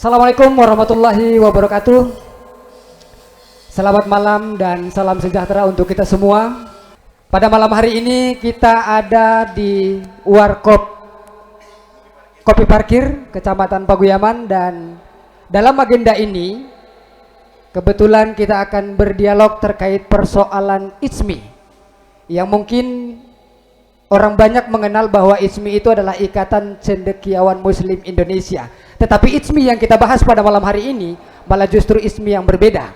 Assalamualaikum warahmatullahi wabarakatuh. Selamat malam dan salam sejahtera untuk kita semua. Pada malam hari ini kita ada di Warkop Kopi Parkir, Kecamatan Paguyaman, dan dalam agenda ini kebetulan kita akan berdialog terkait persoalan ISMI yang mungkin orang banyak mengenal bahwa ISMI itu adalah Ikatan Cendekiawan Muslim Indonesia. Tetapi ISMI yang kita bahas pada malam hari ini malah justru ISMI yang berbeda,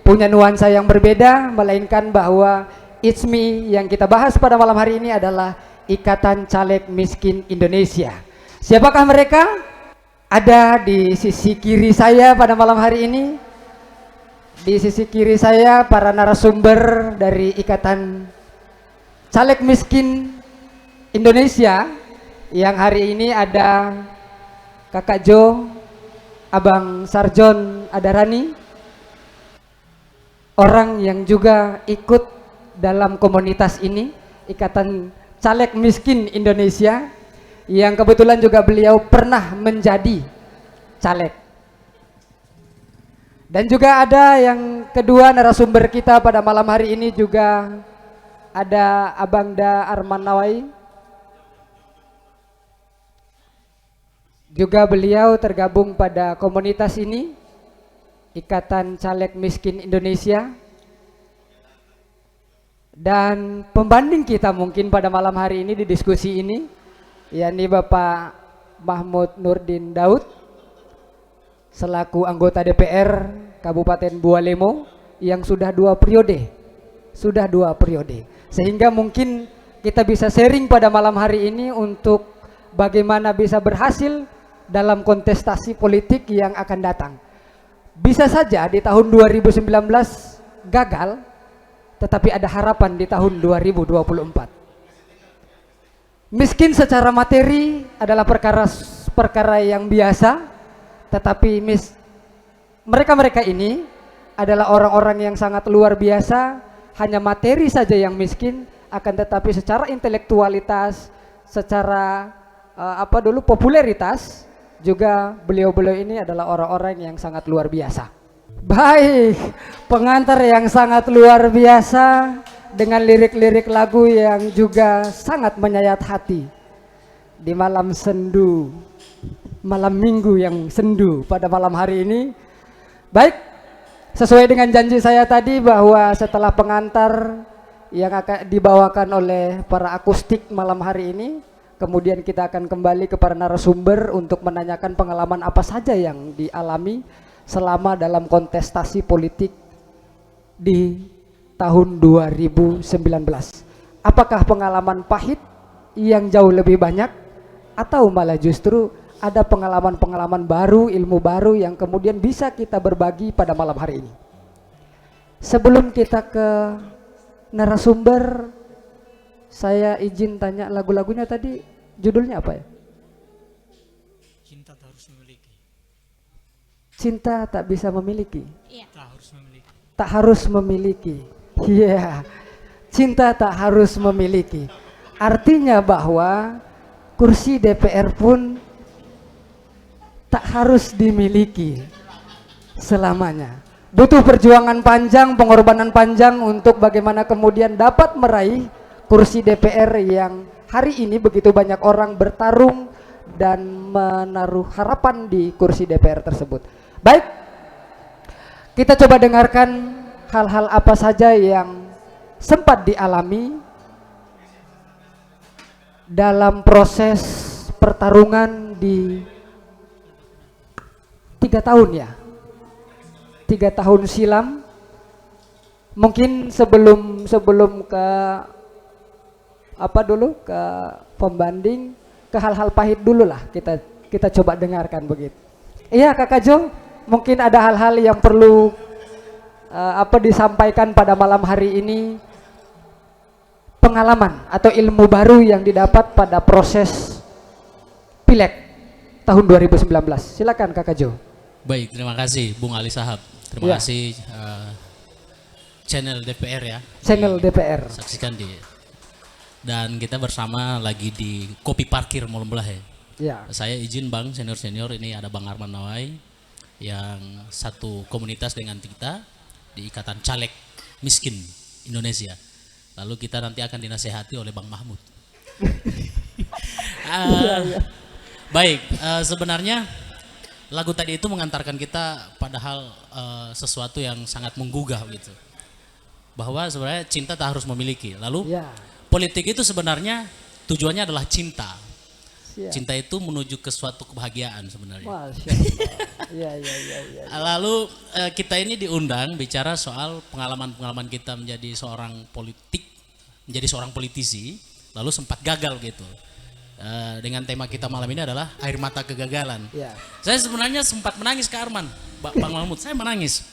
punya nuansa yang berbeda, melainkan bahwa ISMI yang kita bahas pada malam hari ini adalah Ikatan Caleg Miskin Indonesia. Siapakah mereka? Ada di sisi kiri saya pada malam hari ini. Di sisi kiri saya para narasumber dari Ikatan Caleg Miskin Indonesia, yang hari ini ada Kakak Jo, Abang Sarjon Adarani, orang yang juga ikut dalam komunitas ini, Ikatan Caleg Miskin Indonesia, yang kebetulan juga beliau pernah menjadi caleg. Dan juga ada yang kedua narasumber kita pada malam hari ini juga ada Abangda Arman Nawai. Juga beliau tergabung pada komunitas ini, Ikatan Caleg Miskin Indonesia. Dan pembanding kita mungkin pada malam hari ini di diskusi ini, yakni Bapak Mahmud Nurdin Daud selaku anggota DPR Kabupaten Bualemo yang sudah dua periode, sehingga mungkin kita bisa sharing pada malam hari ini untuk bagaimana bisa berhasil dalam kontestasi politik yang akan datang. Bisa saja di tahun 2019 gagal, tetapi ada harapan di tahun 2024. Miskin secara materi adalah perkara yang biasa, tetapi mereka ini adalah orang-orang yang sangat luar biasa. Hanya materi saja yang miskin, akan tetapi secara intelektualitas, secara popularitas, juga beliau-beliau ini adalah orang-orang yang sangat luar biasa. Baik, pengantar yang sangat luar biasa dengan lirik-lirik lagu yang juga sangat menyayat hati di malam sendu, malam minggu yang sendu pada malam hari ini. Baik, sesuai dengan janji saya tadi bahwa setelah pengantar yang akan dibawakan oleh para akustik malam hari ini, kemudian kita akan kembali ke para narasumber untuk menanyakan pengalaman apa saja yang dialami selama dalam kontestasi politik di tahun 2019. Apakah pengalaman pahit yang jauh lebih banyak, atau malah justru ada pengalaman-pengalaman baru, ilmu baru yang kemudian bisa kita berbagi pada malam hari ini. Sebelum kita ke narasumber, saya izin tanya lagu-lagunya tadi judulnya apa ya? Cinta tak harus memiliki. Cinta tak bisa memiliki. Iya. Tak harus memiliki. Tak harus memiliki. Iya. Yeah. Cinta tak harus memiliki. Artinya bahwa kursi DPR pun tak harus dimiliki selamanya. Butuh perjuangan panjang, pengorbanan panjang untuk bagaimana kemudian dapat meraih kursi DPR yang hari ini begitu banyak orang bertarung dan menaruh harapan di kursi DPR tersebut. Baik, kita coba dengarkan hal-hal apa saja yang sempat dialami dalam proses pertarungan di 3 tahun ya, 3 tahun silam. Mungkin sebelum ke ke pembanding, ke hal-hal pahit dulu lah kita coba dengarkan begitu. Iya Kakak Jo, mungkin ada hal-hal yang perlu disampaikan pada malam hari ini, pengalaman atau ilmu baru yang didapat pada proses Pileg tahun 2019. Silakan Kakak Jo. Baik, terima kasih Bung Ali Sahab. Terima kasih channel DPR ya. Channel DPR. Saksikan dan kita bersama lagi di Kopi Parkir Mulai. Ya. Saya izin Bang senior ini ada Bang Arman Nawai, yang satu komunitas dengan kita di Ikatan Caleg Miskin Indonesia. Lalu kita nanti akan dinasehati oleh Bang Mahmud. Baik, sebenarnya lagu tadi itu mengantarkan kita padahal sesuatu yang sangat menggugah gitu. Bahwa sebenarnya cinta tak harus memiliki. Lalu politik itu sebenarnya tujuannya adalah cinta. Cinta itu menuju ke suatu kebahagiaan sebenarnya. Masya Allah. Ya. Lalu kita ini diundang bicara soal pengalaman-pengalaman kita menjadi seorang menjadi seorang politisi, lalu sempat gagal gitu. Dengan tema kita malam ini adalah air mata kegagalan. Ya. Saya sebenarnya sempat menangis ke Arman, Bang Mahmud. Saya menangis.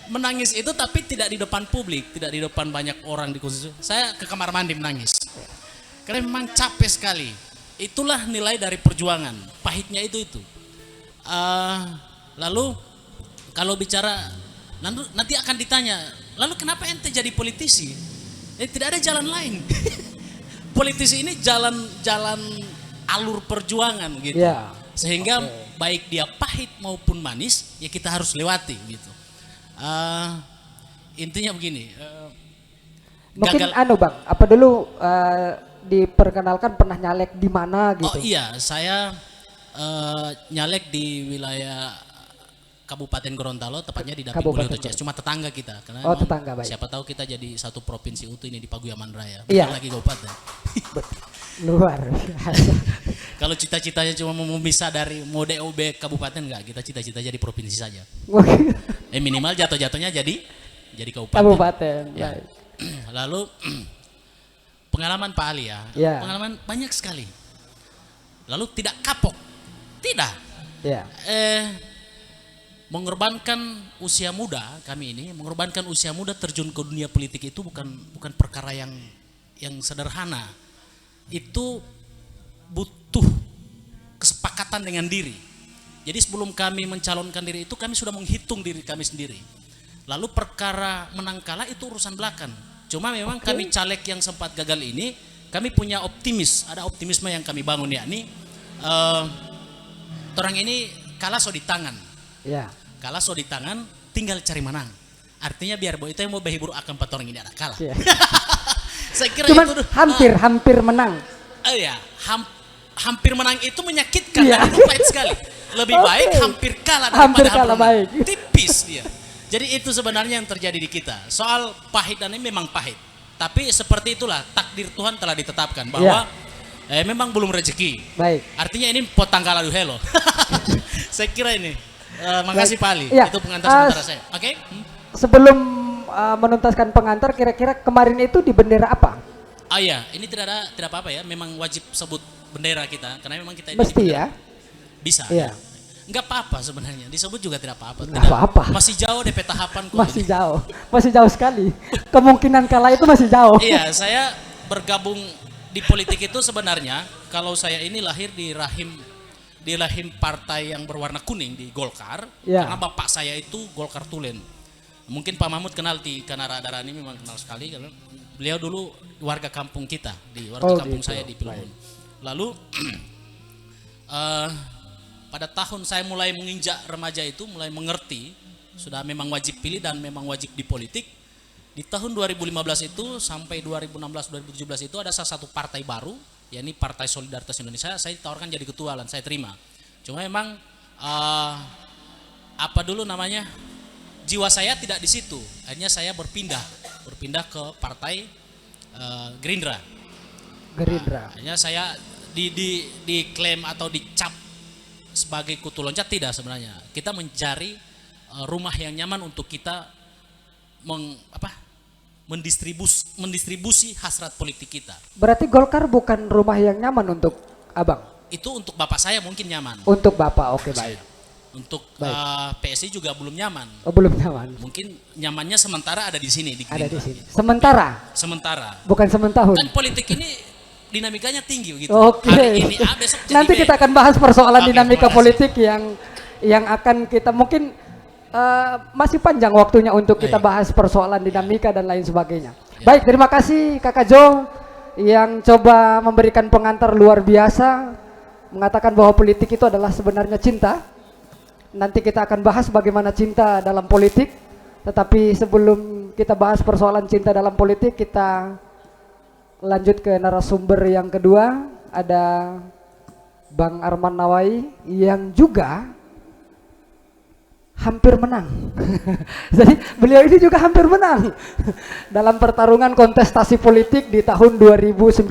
Menangis itu tapi tidak di depan publik, tidak di depan banyak orang di konstitusi. Saya ke kamar mandi menangis. Karena memang capek sekali. Itulah nilai dari perjuangan. Pahitnya itu. Lalu kalau bicara nanti akan ditanya, lalu kenapa ente jadi politisi? Tidak ada jalan lain. Politisi ini jalan alur perjuangan gitu. Ya. Sehingga baik dia pahit maupun manis, ya kita harus lewati gitu. Intinya begini. Mungkin Bang, apa dulu diperkenalkan pernah nyalek di mana gitu? Oh iya, saya nyalek di wilayah Kabupaten Gorontalo, tepatnya di Dapil Mulyoto CS, cuma tetangga kita. Karena tetangga, baik. Siapa tahu kita jadi satu provinsi utuh ini di Paguyaman Raya. Iya. Bukan lagi kabupaten. Luar biasa. Kalau cita-citanya cuma memisah dari mode OB kabupaten, enggak, kita cita-cita jadi provinsi saja. Minimal jatuh-jatuhnya jadi kabupaten. Kabupaten. Ya. Lalu pengalaman Pak Ali ya, pengalaman banyak sekali. Lalu tidak kapok, tidak. Ya. Mengorbankan usia muda kami ini, mengorbankan usia muda terjun ke dunia politik itu bukan perkara yang sederhana. Itu butuh kesepakatan dengan diri. Jadi sebelum kami mencalonkan diri itu kami sudah menghitung diri kami sendiri. Lalu perkara menang kalah itu urusan belakang. Cuma memang kami caleg yang sempat gagal ini, kami punya ada optimisme yang kami bangun, yakni orang ini kalah so di tangan. Ya. Kalah so di tangan, tinggal cari menang. Artinya biar itu yang mau behibur akan orang ini ada kalah. Ya. Saya kira cuman itu hampir menang. Hampir menang itu menyakitkan dan itu pahit sekali. Lebih baik hampir kalah daripada hampir kalah baik. Tipis dia. Jadi itu sebenarnya yang terjadi di kita. Soal pahit dan ini memang pahit. Tapi seperti itulah takdir Tuhan telah ditetapkan bahwa memang belum rezeki. Baik. Artinya ini potang kalah dulu hello. Saya kira ini. Makasih Pak Ali. Ya. Itu pengantar sementara saya. Oke. Sebelum menuntaskan pengantar, kira-kira kemarin itu di bendera apa? Oh iya, ini tidak apa-apa ya. Memang wajib sebut bendera kita karena memang kita ini mesti ya. Bisa. Iya. Enggak apa-apa sebenarnya. Disebut juga tidak apa-apa. Enggak apa-apa. Masih jauh DP tahapan kok. Masih jauh sekali. Kemungkinan kalah itu masih jauh. Iya, saya bergabung di politik itu sebenarnya kalau saya ini lahir di rahim partai yang berwarna kuning di Golkar, karena bapak saya itu Golkar Tulen. Mungkin Pak Mahmud kenal karena Radara ini memang kenal sekali karena beliau dulu warga kampung kita kampung gitu. Saya di Pilbun. Lalu pada tahun saya mulai menginjak remaja itu mulai mengerti sudah memang wajib pilih dan memang wajib di politik. Di tahun 2015 itu sampai 2016-2017 itu ada salah satu partai baru, yakni Partai Solidaritas Indonesia. Saya ditawarkan jadi ketua dan saya terima. Cuma memang jiwa saya tidak di situ. Akhirnya saya berpindah ke Partai Gerindra. Akhirnya saya diklaim atau dicap sebagai kutu loncat, tidak sebenarnya. Kita mencari rumah yang nyaman untuk kita mendistribusi hasrat politik kita. Berarti Golkar bukan rumah yang nyaman untuk Abang? Itu untuk bapak saya mungkin nyaman. Untuk bapak, oke, baik. Untuk PSI juga belum nyaman. Oh, belum nyaman. Mungkin nyamannya sementara ada di sini di Gerindra. Ada di sini. Sementara. Bukan sementahun. Kan politik ini dinamikanya tinggi gitu. Oke. Hari ini besok jadi nanti kita akan bahas persoalan dinamika politik yang akan kita mungkin masih panjang waktunya untuk kita bahas persoalan dinamika dan lain sebagainya. Baik, terima kasih Kakak Jo yang coba memberikan pengantar luar biasa mengatakan bahwa politik itu adalah sebenarnya cinta. Nanti kita akan bahas bagaimana cinta dalam politik. Tetapi sebelum kita bahas persoalan cinta dalam politik, kita lanjut ke narasumber yang kedua. Ada Bang Arman Nawai yang juga hampir menang. Jadi beliau ini juga hampir menang dalam pertarungan kontestasi politik di tahun 2019.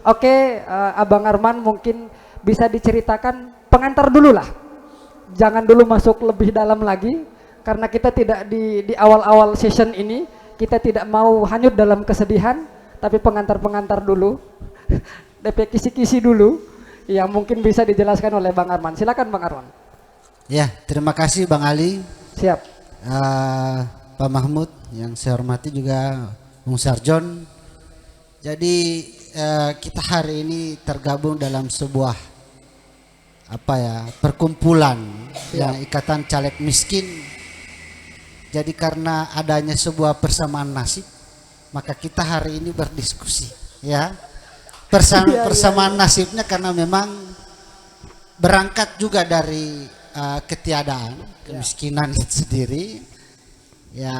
Oke, Abang Arman mungkin bisa diceritakan pengantar dulu lah. Jangan dulu masuk lebih dalam lagi, karena kita tidak di awal-awal session ini, kita tidak mau hanyut dalam kesedihan, tapi pengantar-pengantar dulu, DP kisi-kisi dulu, yang mungkin bisa dijelaskan oleh Bang Arman. Silakan Bang Arman. Ya, terima kasih Bang Ali. Siap. Pak Mahmud yang saya hormati, juga Bung Sarjon. Jadi kita hari ini tergabung dalam sebuah perkumpulan yang Ikatan Caleg Miskin. Jadi karena adanya sebuah persamaan nasib, maka kita hari ini berdiskusi, ya. Persamaan nasibnya karena memang berangkat juga dari ketiadaan, kemiskinan itu sendiri. Ya,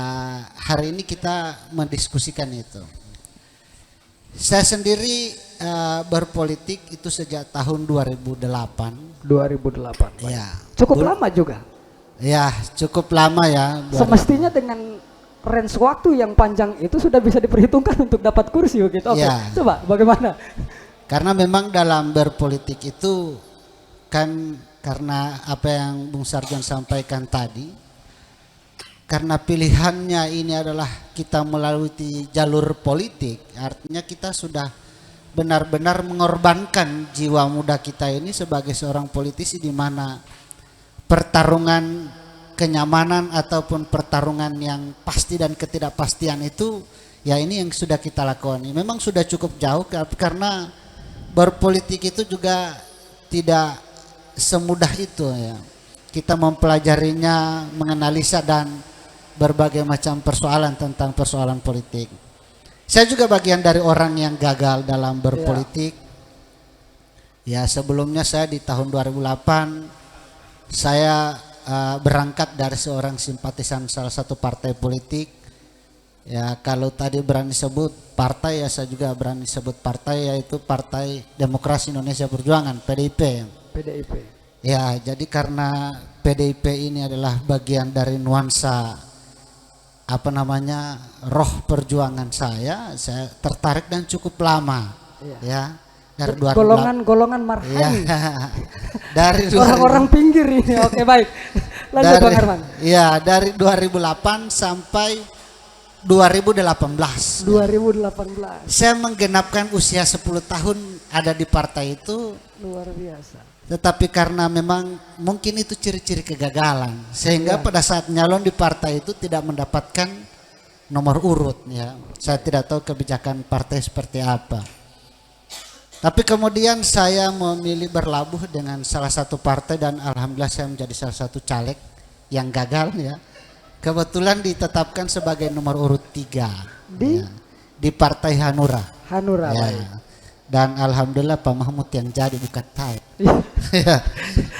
hari ini kita mendiskusikan itu. Saya sendiri berpolitik itu sejak tahun 2008. 2008. Ya. Cukup lama juga. Ya, cukup lama ya. Semestinya dengan range waktu yang panjang itu sudah bisa diperhitungkan untuk dapat kursi begitu. Oke, ya. Coba bagaimana? Karena memang dalam berpolitik itu kan, karena apa yang Bung Sarjon sampaikan tadi, karena pilihannya ini adalah kita melalui jalur politik, artinya kita sudah benar-benar mengorbankan jiwa muda kita ini sebagai seorang politisi, di mana pertarungan kenyamanan ataupun pertarungan yang pasti dan ketidakpastian itu, ya ini yang sudah kita lakukan. Memang sudah cukup jauh, karena berpolitik itu juga tidak semudah itu ya. Kita mempelajarinya, menganalisa dan berbagai macam persoalan tentang persoalan politik. Saya juga bagian dari orang yang gagal dalam berpolitik. Ya, sebelumnya saya di tahun 2008 saya berangkat dari seorang simpatisan salah satu partai politik. Ya, kalau tadi berani sebut partai, ya saya juga berani sebut partai, yaitu Partai Demokrasi Indonesia Perjuangan, PDIP. PDIP. Ya, jadi karena PDIP ini adalah bagian dari nuansa roh perjuangan saya tertarik dan cukup lama. Ya, dari golongan marhani. Ya, dari orang-orang pinggir ini. Oke, baik. Lanjut Bang Arman. Ya, dari 2008 sampai 2018. 2018. Saya menggenapkan usia 10 tahun ada di partai itu. Luar biasa. Tetapi karena memang mungkin itu ciri-ciri kegagalan, sehingga pada saat nyalon di partai itu tidak mendapatkan nomor urut ya. Saya tidak tahu kebijakan partai seperti apa. Tapi kemudian saya memilih berlabuh dengan salah satu partai, dan alhamdulillah saya menjadi salah satu caleg yang gagal ya. Kebetulan ditetapkan sebagai nomor urut 3 di Partai Hanura. Hanura. Ya. Dan alhamdulillah Pak Mahmud yang jadi, bukan saya.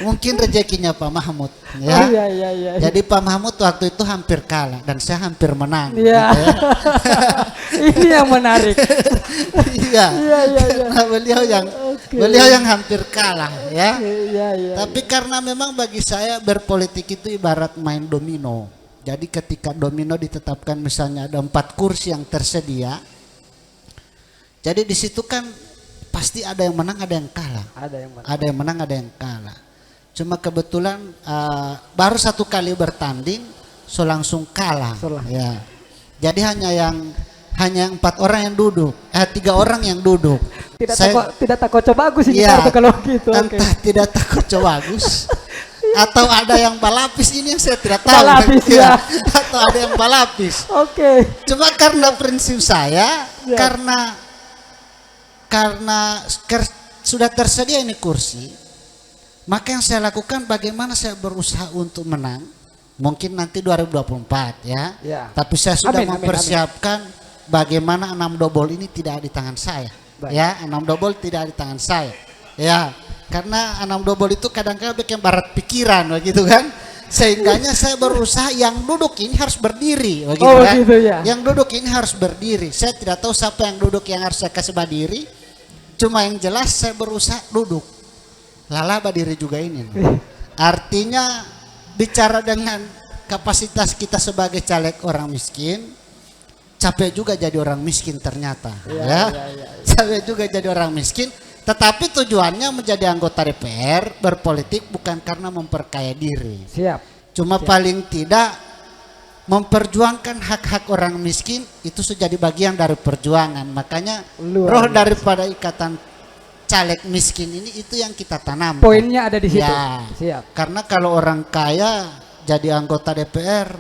Mungkin rezekinya Pak Mahmud ya. Iya. Jadi Pak Mahmud waktu itu hampir kalah dan saya hampir menang. Iya. Gitu ya. Ini yang menarik. Iya. Nah, beliau yang hampir kalah ya. Iya. Tapi karena memang bagi saya berpolitik itu ibarat main domino. Jadi ketika domino ditetapkan misalnya ada 4 kursi yang tersedia, jadi di situ kan pasti ada yang menang, ada yang kalah. Ada yang menang, ada yang kalah. Cuma kebetulan baru 1 kali bertanding so langsung kalah. Ya. Jadi hanya 4 orang yang duduk, 3 orang yang duduk. Tidak tak kocok bagus ini ya, kalau gitu. Entah tidak tak kocok bagus. Atau ada yang balapis, ini yang saya tidak tahu. Balapis ya. Atau ada yang balapis. Oke. Cuma karena prinsip saya, karena sudah tersedia ini kursi, maka yang saya lakukan bagaimana saya berusaha untuk menang. Mungkin nanti 2024 ya. Tapi saya sudah mempersiapkan bagaimana 6 double ini tidak di tangan saya. Ya, 6 double tidak di tangan saya. Ya. karena anam double itu kadang-kadang bikin barat pikiran begitu kan, sehingganya saya berusaha yang duduk ini harus berdiri begitu kan, gitu ya. yang duduk ini harus berdiri. Saya tidak tahu siapa yang duduk yang harus saya kasih berdiri, cuma yang jelas saya berusaha duduk. Lala berdiri juga ini. Artinya bicara dengan kapasitas kita sebagai caleg orang miskin, capek juga jadi orang miskin ternyata. Ya. Capek juga jadi orang miskin. Tetapi tujuannya menjadi anggota DPR berpolitik bukan karena memperkaya diri. Siap. Cuma paling tidak memperjuangkan hak-hak orang miskin itu sudah jadi bagian dari perjuangan. Makanya roh daripada ikatan caleg miskin ini itu yang kita tanam. Poinnya ada di situ. Ya. Siap. Karena kalau orang kaya jadi anggota DPR,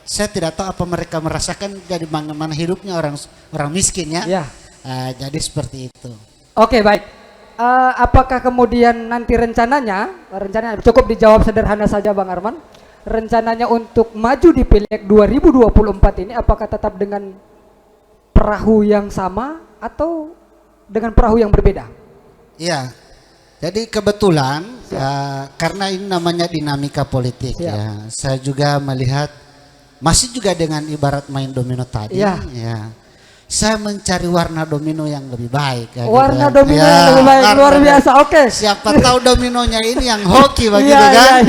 saya tidak tahu apa mereka merasakan jadi bagaimana hidupnya orang miskin ya. Ya. Jadi seperti itu. Oke, baik. Apakah kemudian nanti rencananya cukup dijawab sederhana saja Bang Arman. Rencananya untuk maju di Pileg 2024 ini apakah tetap dengan perahu yang sama atau dengan perahu yang berbeda? Iya. Jadi kebetulan karena ini namanya dinamika politik ya. Saya juga melihat masih juga dengan ibarat main domino tadi ya. Saya mencari warna domino yang lebih baik. Warna domino yang lebih baik, luar biasa. Oke. Siapa tahu dominonya ini yang hoki begitu kan?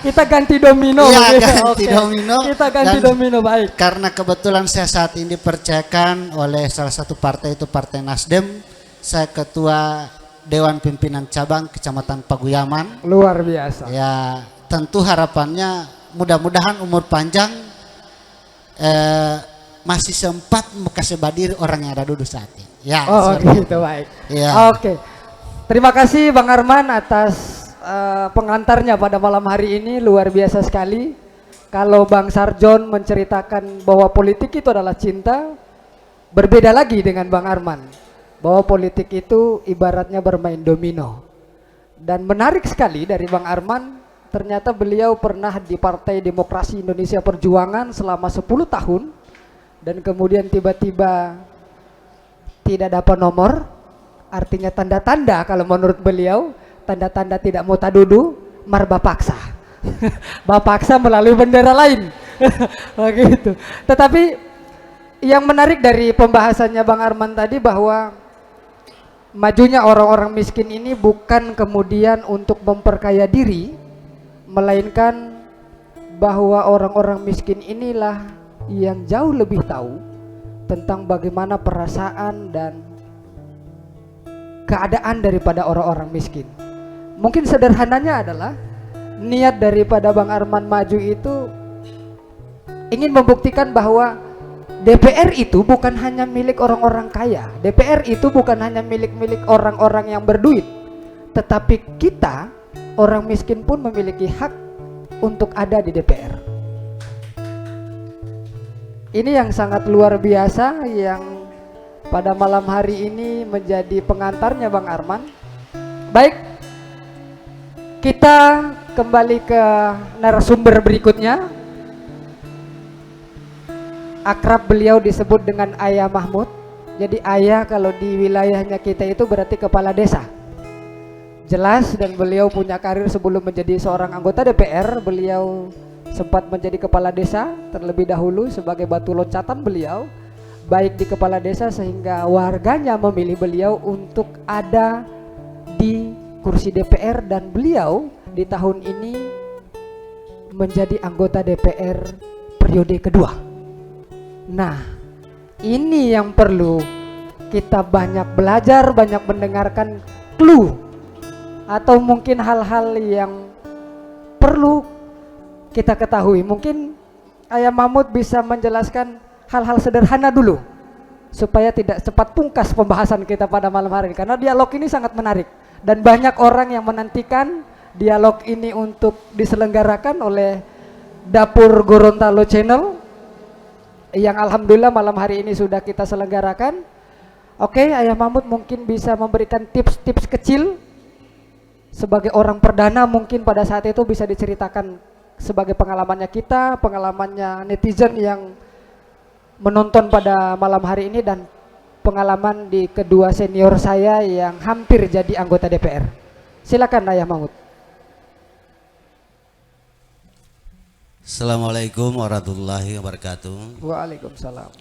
Kita ganti domino. Iya, ganti domino. Kita ganti domino, baik. Karena kebetulan saya saat ini dipercayakan oleh salah satu partai itu Partai Nasdem. Saya ketua Dewan Pimpinan Cabang Kecamatan Paguyaman. Luar biasa. Ya, tentu harapannya mudah-mudahan umur panjang. Masih sempat kasih badir orang yang ada duduk saat ini. Ya, gitu, baik. Ya. Oke. Terima kasih Bang Arman atas pengantarnya pada malam hari ini, luar biasa sekali. Kalau Bang Sarjon menceritakan bahwa politik itu adalah cinta, berbeda lagi dengan Bang Arman. Bahwa politik itu ibaratnya bermain domino. Dan menarik sekali dari Bang Arman, ternyata beliau pernah di Partai Demokrasi Indonesia Perjuangan selama 10 tahun. Dan kemudian tiba-tiba tidak dapat nomor, artinya tanda-tanda kalau menurut beliau, tanda-tanda tidak mau tadudu, marba paksa. Bapaksa melalui bendera lain. Begitu. Tetapi yang menarik dari pembahasannya Bang Arman tadi bahwa majunya orang-orang miskin ini bukan kemudian untuk memperkaya diri, melainkan bahwa orang-orang miskin inilah yang jauh lebih tahu tentang bagaimana perasaan dan keadaan daripada orang-orang miskin. Mungkin sederhananya adalah niat daripada Bang Arman maju itu ingin membuktikan bahwa DPR itu bukan hanya milik orang-orang kaya. DPR itu bukan hanya milik-milik orang-orang yang berduit. Tetapi kita, orang miskin pun memiliki hak untuk ada di DPR. Ini yang sangat luar biasa yang pada malam hari ini menjadi pengantarnya Bang Arman. Baik, kita kembali ke narasumber berikutnya. Akrab beliau disebut dengan Ayah Mahmud. Jadi ayah kalau di wilayahnya kita itu berarti kepala desa. Jelas, dan beliau punya karir sebelum menjadi seorang anggota DPR. Beliau sempat menjadi kepala desa terlebih dahulu sebagai batu loncatan beliau baik di kepala desa sehingga warganya memilih beliau untuk ada di kursi DPR, dan beliau di tahun ini menjadi anggota DPR periode kedua. Nah, ini yang perlu kita banyak belajar, banyak mendengarkan clue atau mungkin hal-hal yang perlu kita ketahui. Mungkin Ayah Mahmud bisa menjelaskan hal-hal sederhana dulu supaya tidak cepat pungkas pembahasan kita pada malam hari ini, karena dialog ini sangat menarik dan banyak orang yang menantikan dialog ini untuk diselenggarakan oleh Dapur Gorontalo Channel yang alhamdulillah malam hari ini sudah kita selenggarakan. Oke, Ayah Mahmud mungkin bisa memberikan tips-tips kecil sebagai orang perdana, mungkin pada saat itu bisa diceritakan sebagai pengalamannya kita, pengalamannya netizen yang menonton pada malam hari ini, dan pengalaman di kedua senior saya yang hampir jadi anggota DPR. Silakan Ayah Mahmud. Assalamualaikum warahmatullahi wabarakatuh. Waalaikumsalam.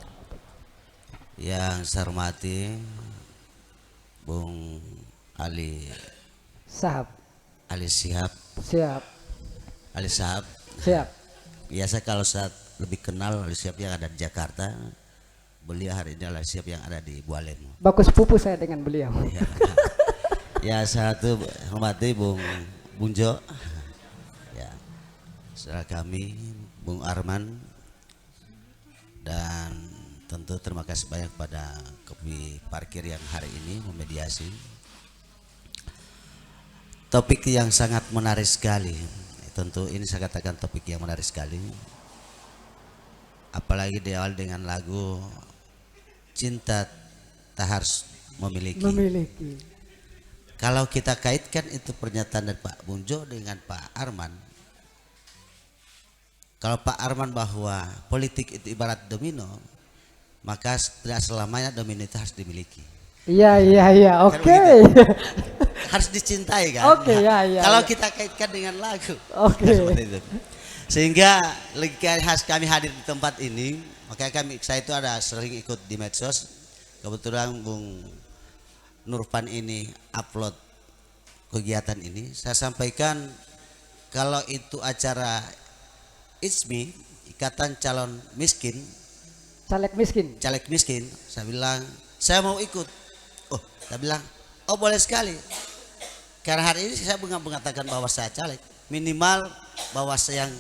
Yang saya hormati Bung Ali Sahab. Sihab, Siap. Ali Sahab. Siap. Biasa kalau saat lebih kenal Ali Sihab yang ada di Jakarta, beliau hari ini Ali Sihab yang ada di Bualen. Bagus sepupu saya dengan beliau. Ya, ya satu hormati Bung Bunjo, ya, saudara kami Bung Arman, dan tentu terima kasih banyak pada Kopi Parkir yang hari ini memediasi topik yang sangat menarik sekali. Tentu ini saya katakan topik yang menarik sekali, apalagi diawali dengan lagu Cinta Tak Harus Memiliki. Kalau kita kaitkan itu pernyataan dari Pak Bunjo dengan Pak Arman, kalau Pak Arman bahwa politik itu ibarat domino, maka tidak selamanya domino itu harus dimiliki. Iya, oke. Harus dicintai kan. Oke, ya. Kalau kita kaitkan dengan lagu. Oke. Seperti itu. Sehingga lagi khas kami hadir di tempat ini, makanya saya itu ada sering ikut di medsos. Kebetulan Bung Nurpan ini upload kegiatan ini, saya sampaikan kalau itu acara ICMI, Ikatan Calon Miskin, Caleg miskin. saya bilang saya mau ikut. Oh, saya bilang oh boleh sekali. Karena hari ini saya mengatakan bahwa saya caleg, minimal bahwa yang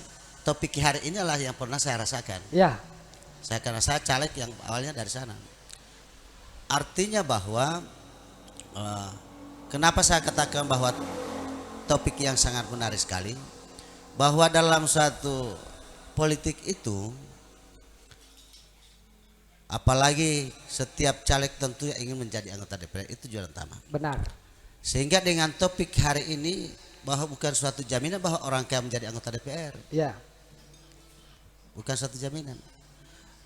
topik hari ini adalah yang pernah saya rasakan. Ya. Karena saya caleg yang awalnya dari sana. Artinya bahwa kenapa saya katakan bahwa topik yang sangat menarik sekali, bahwa dalam suatu politik itu, apalagi setiap caleg tentu yang ingin menjadi anggota DPR itu jualan utama. Benar. Sehingga dengan topik hari ini bahwa bukan suatu jaminan bahwa orang kaya menjadi anggota DPR. Ya. Bukan suatu jaminan.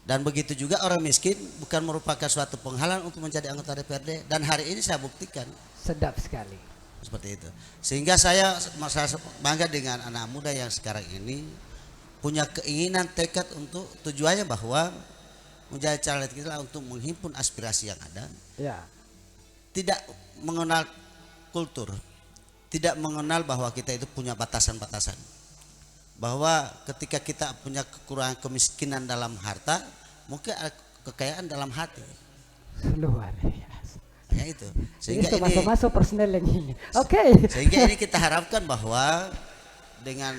Dan begitu juga orang miskin bukan merupakan suatu penghalang untuk menjadi anggota DPRD. Dan hari ini saya buktikan. Sedap sekali. Seperti itu. Sehingga saya bangga dengan anak muda yang sekarang ini punya keinginan, tekad untuk tujuannya bahwa menjadi caleg kita untuk menghimpun aspirasi yang ada. Ya. Tidak mengenal kultur, tidak mengenal bahwa kita itu punya batasan-batasan. Bahwa ketika kita punya kekurangan kemiskinan dalam harta, mungkin ada kekayaan dalam hati. Luar biasa. Ya itu. Sehingga itu ini masuk personel yang ini. Oke. Sehingga ini kita harapkan bahwa dengan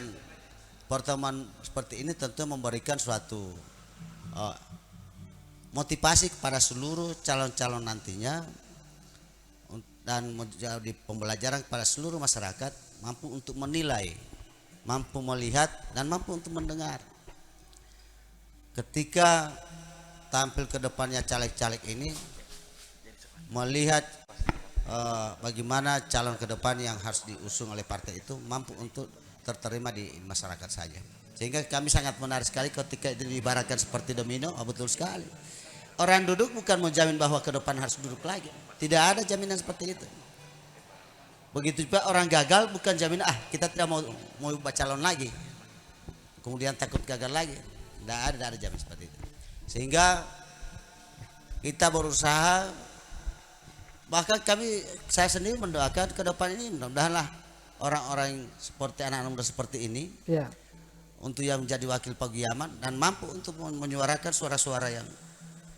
pertemuan seperti ini tentu memberikan suatu motivasi kepada seluruh calon-calon nantinya dan menjadi pembelajaran kepada seluruh masyarakat, mampu untuk menilai, mampu melihat, dan mampu untuk mendengar. Ketika tampil ke depannya caleg-caleg ini, melihat bagaimana calon ke depan yang harus diusung oleh partai itu mampu untuk terterima di masyarakat saja. Sehingga kami sangat menarik sekali ketika itu diibaratkan seperti domino. Betul sekali. Orang duduk bukan menjamin bahwa ke depan harus duduk lagi. Tidak ada jaminan seperti itu. Begitu juga orang gagal bukan jaminan kita tidak mau calon lagi. Kemudian takut gagal lagi. Tidak ada jaminan seperti itu. Sehingga kita berusaha, bahkan saya sendiri mendoakan ke depan ini mudah-mudahanlah orang-orang seperti anak-anak muda seperti ini Ya. untuk yang menjadi wakil Pagiyaman dan mampu untuk menyuarakan suara-suara yang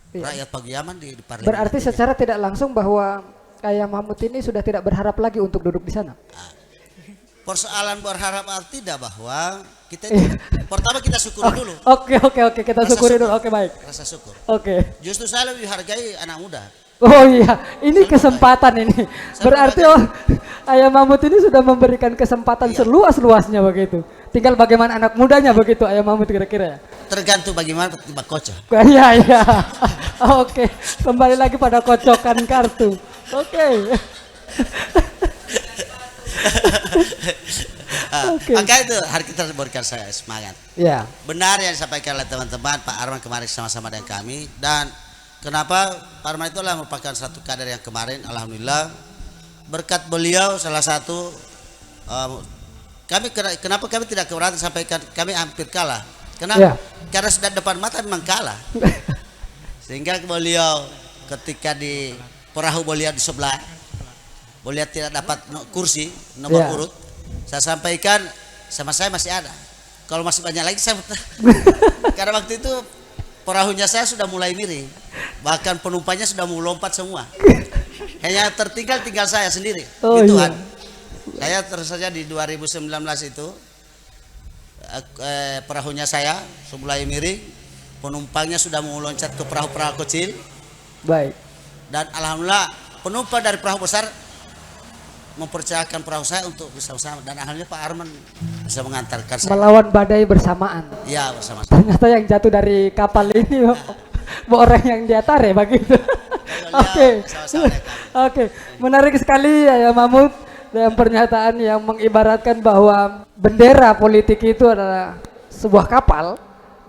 rakyat Pagiyaman di parlemen. Berarti secara tidak langsung bahwa Ayah Mahmud ini sudah tidak berharap lagi untuk duduk di sana. Persoalan berharap tidak bahwa kita itu pertama kita syukuri dulu. Oke, kita syukuri dulu. Oke, baik. Rasa syukur. Oke. Justru saya lebih hargai anak muda. Oh iya, ini kesempatan ini. Berarti Ayah Mahmud ini sudah memberikan kesempatan seluas-luasnya begitu. Tinggal bagaimana anak mudanya begitu Ayah Mahmud kira-kira ya. Tergantung bagaimana tiba kocok. Iya. Oke, kembali lagi pada kocokan kartu. Oke. Maka itu hari kita berikan saya semangat. Ya. Benar yang disampaikan oleh teman-teman Pak Arman kemarin sama-sama dengan kami, dan kenapa Pak Arman itu adalah merupakan satu kader yang kemarin alhamdulillah berkat beliau salah satu kenapa kami tidak keberatan sampaikan kami hampir kalah? Ya. Karena sudah depan mata memang kalah. Sehingga beliau ketika di perahu beliau di sebelah, beliau tidak dapat kursi nomor Ya. urut. Saya sampaikan sama saya masih ada. Kalau masih banyak lagi saya karena waktu itu perahunya saya sudah mulai miring. Bahkan penumpangnya sudah mau lompat semua. Hanya tinggal saya sendiri. Oh, Gitu iya. kan. Saya terus saja di 2019 itu perahunya saya mulai miring, penumpangnya sudah mau loncat ke perahu-perahu kecil, Baik. dan alhamdulillah penumpang dari perahu besar mempercayakan perahu saya untuk bisa bersama, dan alhamdulillah Pak Arman bisa mengantarkan saya. Melawan badai bersamaan. Iya, bersama-sama. Ternyata yang jatuh dari kapal ini orang yang dia tarik begitu. Oke. sama-sama ya, Oke, menarik sekali ya Mahmud dengan pernyataan yang mengibaratkan bahwa bendera politik itu adalah sebuah kapal.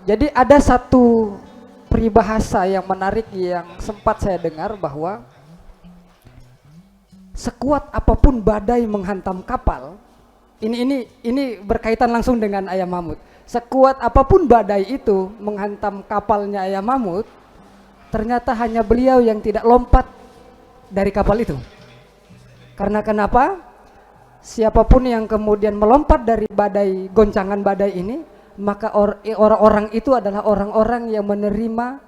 Jadi ada satu peribahasa yang menarik yang sempat saya dengar bahwa sekuat apapun badai menghantam kapal, ini berkaitan langsung dengan Ayah Mahmud. Sekuat apapun badai itu menghantam kapalnya Ayah Mahmud, ternyata hanya beliau yang tidak lompat dari kapal itu. Karena kenapa? Siapapun yang kemudian melompat dari badai, goncangan badai ini, maka orang-orang itu adalah orang-orang yang menerima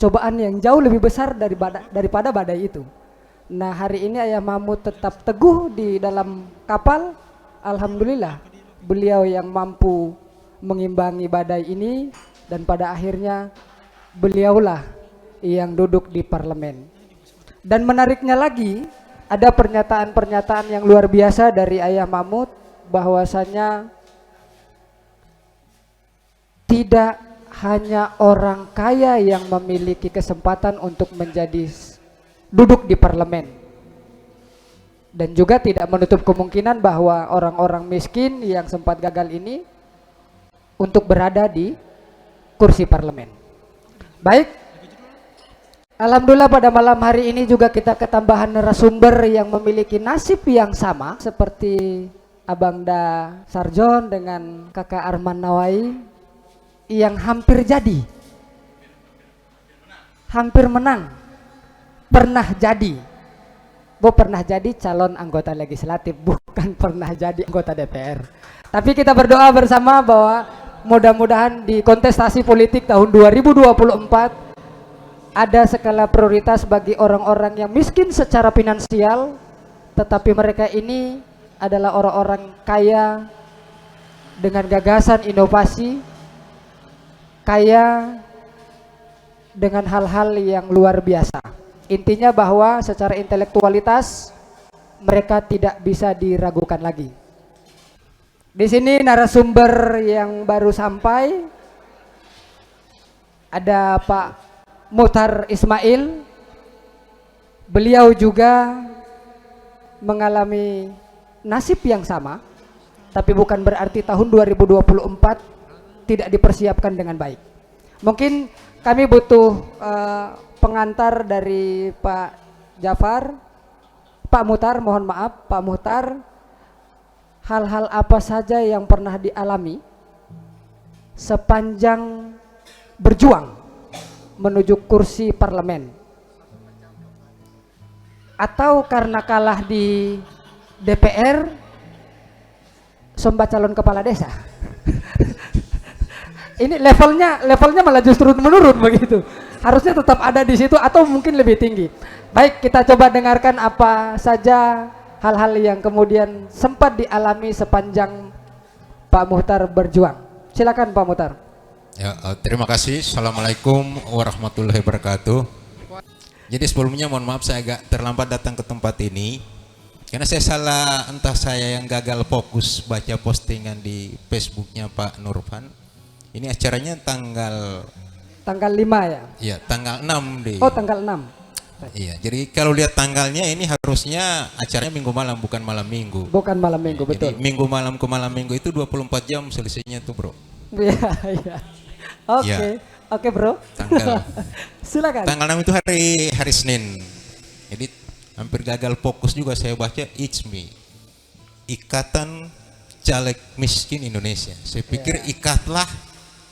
cobaan yang jauh lebih besar daripada badai itu. Nah, hari ini Ayah Mahmud tetap teguh di dalam kapal. Alhamdulillah, beliau yang mampu mengimbangi badai ini, dan pada akhirnya beliaulah yang duduk di parlemen. Dan menariknya lagi, ada pernyataan-pernyataan yang luar biasa dari Ayah Mahmud bahwasanya tidak hanya orang kaya yang memiliki kesempatan untuk menjadi duduk di parlemen, dan juga tidak menutup kemungkinan bahwa orang-orang miskin yang sempat gagal ini untuk berada di kursi parlemen. Baik, alhamdulillah pada malam hari ini juga kita ketambahan narasumber yang memiliki nasib yang sama seperti Abangda Sarjon dengan Kakak Arman Nawai yang hampir jadi, hampir menang, pernah jadi. Pernah jadi calon anggota legislatif, bukan pernah jadi anggota DPR. Tapi kita berdoa bersama bahwa mudah-mudahan di kontestasi politik tahun 2024 ada skala prioritas bagi orang-orang yang miskin secara finansial, tetapi mereka ini adalah orang-orang kaya dengan gagasan inovasi, kaya dengan hal-hal yang luar biasa. Intinya bahwa secara intelektualitas mereka tidak bisa diragukan lagi. Di sini narasumber yang baru sampai ada Pak Muhtar Ismail. Beliau juga mengalami nasib yang sama, tapi bukan berarti tahun 2024 tidak dipersiapkan dengan baik. Mungkin kami butuh pengantar dari Pak Jafar, Pak Muhtar, mohon maaf Pak Muhtar, hal-hal apa saja yang pernah dialami sepanjang berjuang menuju kursi parlemen, atau karena kalah di DPR somba calon kepala desa. Ini levelnya malah justru menurun begitu. Harusnya tetap ada di situ atau mungkin lebih tinggi. Baik, kita coba dengarkan apa saja hal-hal yang kemudian sempat dialami sepanjang Pak Muhtar berjuang. Silakan Pak Muhtar. Ya, terima kasih. Assalamualaikum warahmatullahi wabarakatuh. Jadi sebelumnya mohon maaf saya agak terlambat datang ke tempat ini karena saya salah, entah saya yang gagal fokus baca postingan di Facebooknya Pak Nurfan. Ini acaranya tanggal 5 ya? Iya, tanggal 6 deh. Oh, tanggal 6. Iya, jadi kalau lihat tanggalnya ini harusnya acaranya minggu malam, bukan malam minggu. Bukan malam minggu, betul. Jadi minggu malam ke malam minggu itu 24 jam selesainya tuh, Bro. Iya, iya. Oke. Ya. Oke, Bro. Tanggal Silakan. Tanggal 6 itu hari Senin. Jadi hampir gagal fokus juga saya baca It's Me. Ikatan Caleg Miskin Indonesia. Saya pikir ikatlah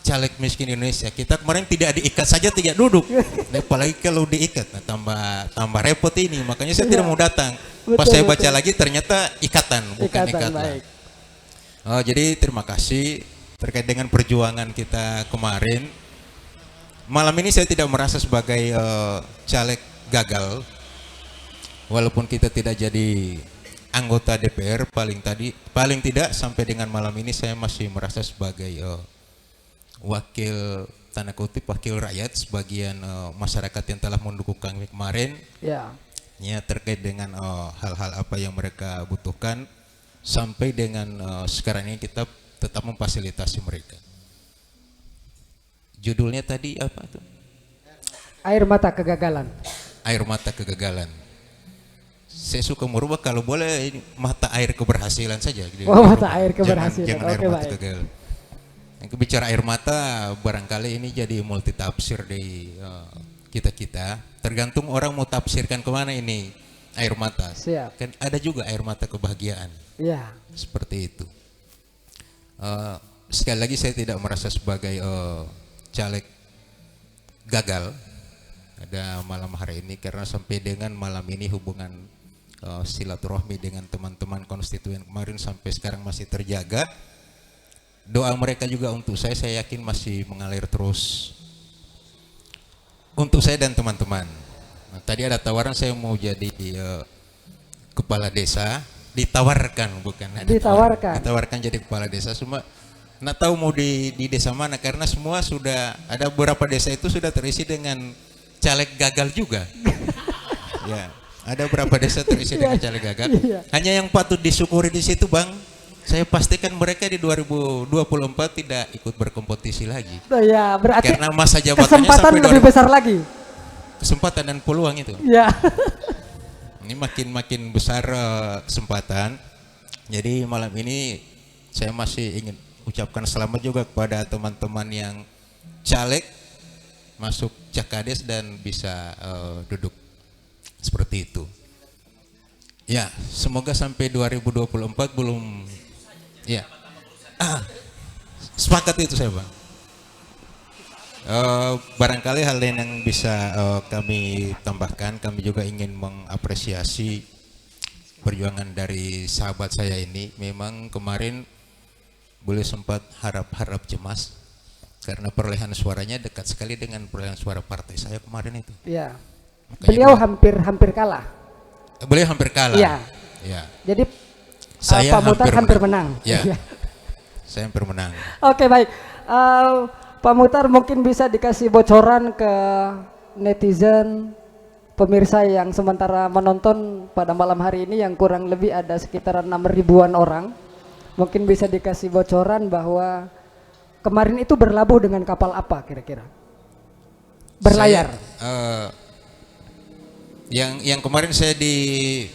caleg miskin Indonesia. Kita kemarin tidak diikat saja, tidak duduk. Nah, apalagi kalau diikat, nah, tambah repot ini. Makanya saya tidak mau datang. Pas saya baca lagi ternyata ikatan, bukan ikatlah. Oh, jadi terima kasih terkait dengan perjuangan kita kemarin. Malam ini saya tidak merasa sebagai caleg gagal, walaupun kita tidak jadi anggota DPR. Paling tidak sampai dengan malam ini saya masih merasa sebagai wakil, tanda kutip wakil rakyat, sebagian masyarakat yang telah mendukung kami kemarin. Ya, terkait dengan hal-hal apa yang mereka butuhkan, sampai dengan sekarang ini kita tetap memfasilitasi mereka. Judulnya tadi apa tuh? Air mata kegagalan. Air mata kegagalan. Saya suka merubah kalau boleh ini mata air keberhasilan saja. Oh, mata air keberhasilan. Jangan air mata kegagalan. Yang bicara air mata barangkali ini jadi multi tafsir di kita-kita. Tergantung orang mau tafsirkan kemana ini air mata. Siap. Kan ada juga air mata kebahagiaan. Ya. Seperti itu. Sekali lagi saya tidak merasa sebagai caleg gagal pada malam hari ini, karena sampai dengan malam ini hubungan silaturahmi dengan teman-teman konstituen kemarin sampai sekarang masih terjaga. Doa mereka juga untuk saya yakin masih mengalir terus untuk saya dan teman-teman. Nah, tadi ada tawaran saya mau jadi kepala desa, ditawarkan ditawarkan jadi kepala desa, cuma nggak tahu mau di desa mana, karena semua sudah ada beberapa desa itu sudah terisi dengan caleg gagal juga. Ya, ada beberapa desa terisi dengan caleg gagal. Hanya yang patut disyukuri di situ, Bang, saya pastikan mereka di 2024 tidak ikut berkompetisi lagi. Ya, berarti karena masa jabatannya kesempatan sampai lebih besar lagi. Kesempatan dan peluang itu. Ya. Ini makin besar kesempatan. Jadi malam ini saya masih ingin ucapkan selamat juga kepada teman-teman yang caleg masuk Cakades dan bisa duduk seperti itu. Ya, semoga sampai 2024 belum ya. Sepakat itu saya, Bang. Barangkali hal lain yang bisa kami tambahkan, kami juga ingin mengapresiasi perjuangan dari sahabat saya ini. Memang kemarin boleh sempat harap-harap cemas karena perolehan suaranya dekat sekali dengan perolehan suara partai saya kemarin itu. Iya. Beliau hampir kalah. Beliau hampir kalah. Iya. Ya. Jadi saya Pak Muhtar hampir menang. Ya. Saya hampir menang. Oke, baik. Pak Muhtar mungkin bisa dikasih bocoran ke netizen, pemirsa yang sementara menonton pada malam hari ini yang kurang lebih ada sekitar 6.000-an orang. Mungkin bisa dikasih bocoran bahwa kemarin itu berlabuh dengan kapal apa kira-kira? Berlayar. Yang kemarin saya di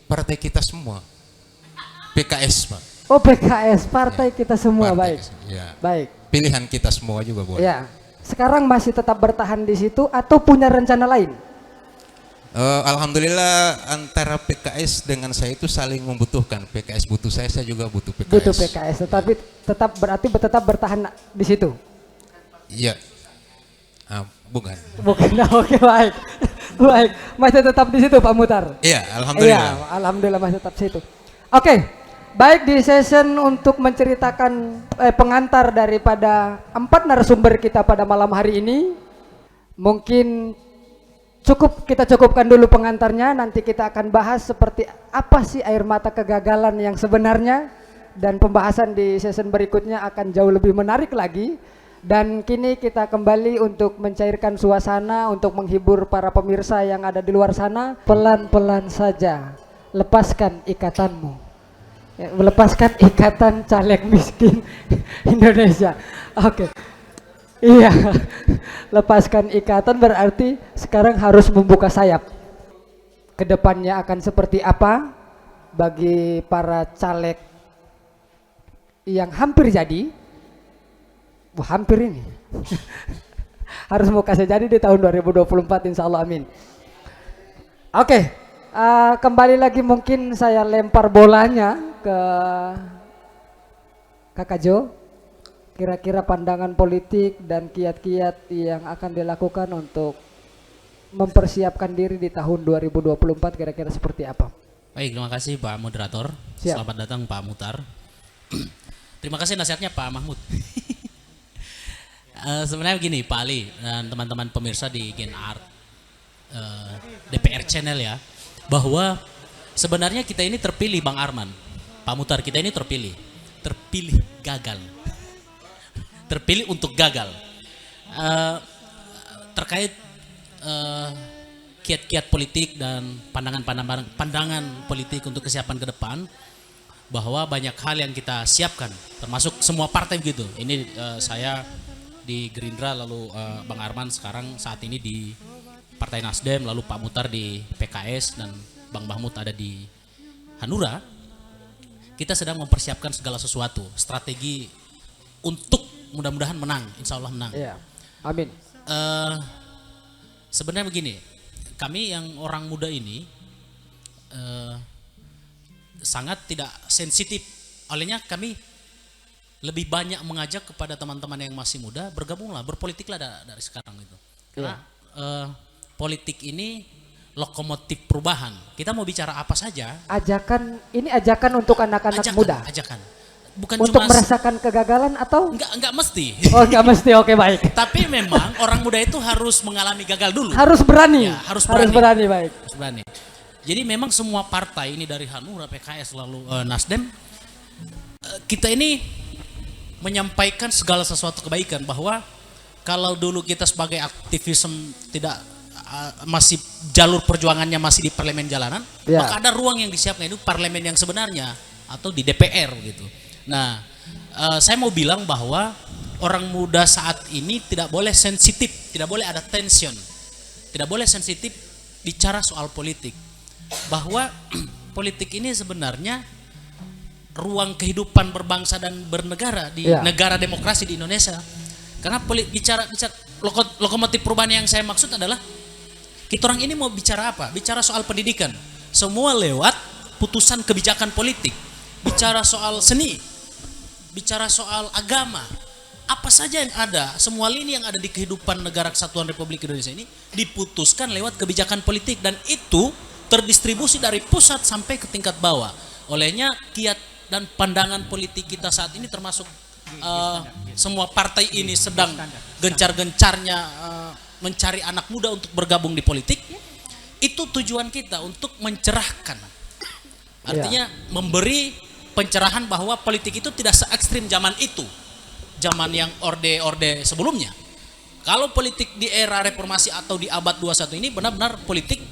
partai kita semua. PKS, Pak. Oh, PKS, partai ya, kita semua, baik. Ya. Baik. Pilihan kita semua juga boleh. Ya. Sekarang masih tetap bertahan di situ atau punya rencana lain? Alhamdulillah antara PKS dengan saya itu saling membutuhkan. PKS butuh saya juga butuh PKS. Butuh PKS, tetapi tetap bertahan di situ. Iya. Bukan. Oke, baik. Baik, masih tetap di situ Pak Muhtar. Iya, alhamdulillah. Iya, alhamdulillah masih tetap situ. Oke. Baik, di session untuk menceritakan pengantar daripada 4 narasumber kita pada malam hari ini, mungkin kita cukupkan dulu pengantarnya. Nanti kita akan bahas seperti apa sih air mata kegagalan yang sebenarnya, dan pembahasan di session berikutnya akan jauh lebih menarik lagi. Dan kini kita kembali untuk mencairkan suasana, untuk menghibur para pemirsa yang ada di luar sana. Pelan-pelan saja, lepaskan ikatanmu. Melepaskan ikatan caleg miskin Indonesia. Oke. Iya. Lepaskan ikatan berarti sekarang harus membuka sayap. Kedepannya akan seperti apa bagi para caleg yang hampir jadi? Wah, hampir ini. Harus mau kasih jadi di tahun 2024 insya Allah, amin. Oke. Kembali lagi mungkin saya lempar bolanya ke Kakak Jo. Kira-kira pandangan politik dan kiat-kiat yang akan dilakukan untuk mempersiapkan diri di tahun 2024 kira-kira seperti apa? Baik, terima kasih Pak Moderator. Siap. Selamat datang Pak Mutar. Terima kasih nasihatnya Pak Mahmud. Sebenarnya begini Pak Ali dan teman-teman pemirsa di Gen Art DPR Channel ya, bahwa sebenarnya kita ini terpilih Bang Arman, Pak Mutar, kita ini terpilih gagal, terpilih untuk gagal. Terkait kiat-kiat politik dan pandangan politik untuk kesiapan ke depan, bahwa banyak hal yang kita siapkan, termasuk semua partai begitu. Ini saya di Gerindra, lalu Bang Arman sekarang saat ini di Partai Nasdem, lalu Pak Mutar di PKS dan Bang Mahmud ada di Hanura. Kita sedang mempersiapkan segala sesuatu, strategi untuk mudah-mudahan menang, insya Allah menang. Iya, amin. Sebenarnya begini, kami yang orang muda ini sangat tidak sensitif, olehnya kami lebih banyak mengajak kepada teman-teman yang masih muda, bergabunglah, berpolitiklah dari sekarang itu. Karena politik ini lokomotif perubahan. Kita mau bicara apa saja. Ajakan untuk anak-anak muda. Ajakan. Bukan untuk cuma merasakan kegagalan atau? Enggak mesti. Oh, enggak mesti. Oke, baik. Tapi memang orang muda itu harus mengalami gagal dulu. Harus berani. Ya, harus berani, baik. Harus berani. Jadi memang semua partai ini dari Hanura, PKS, lalu Nasdem, kita ini menyampaikan segala sesuatu kebaikan, bahwa kalau dulu kita sebagai aktivisme tidak masih jalur perjuangannya masih di parlemen jalanan, maka ada ruang yang disiapkan itu parlemen yang sebenarnya atau di DPR gitu. Nah, saya mau bilang bahwa orang muda saat ini tidak boleh sensitif, tidak boleh ada tension, tidak boleh sensitif bicara soal politik, bahwa politik ini sebenarnya ruang kehidupan berbangsa dan bernegara di negara demokrasi di Indonesia. Karena bicara lokomotif perubahan yang saya maksud adalah kita orang ini mau bicara apa? Bicara soal pendidikan. Semua lewat putusan kebijakan politik. Bicara soal seni, bicara soal agama. Apa saja yang ada, semua lini yang ada di kehidupan negara kesatuan Republik Indonesia ini diputuskan lewat kebijakan politik, dan itu terdistribusi dari pusat sampai ke tingkat bawah. Olehnya kiat dan pandangan politik kita saat ini, termasuk semua partai ini sedang gencar-gencarnya mencari anak muda untuk bergabung di politik. Itu tujuan kita, untuk mencerahkan. Artinya memberi pencerahan bahwa politik itu tidak se-ekstrim zaman itu, zaman yang orde-orde sebelumnya. Kalau politik di era reformasi atau di abad 21 ini benar-benar politik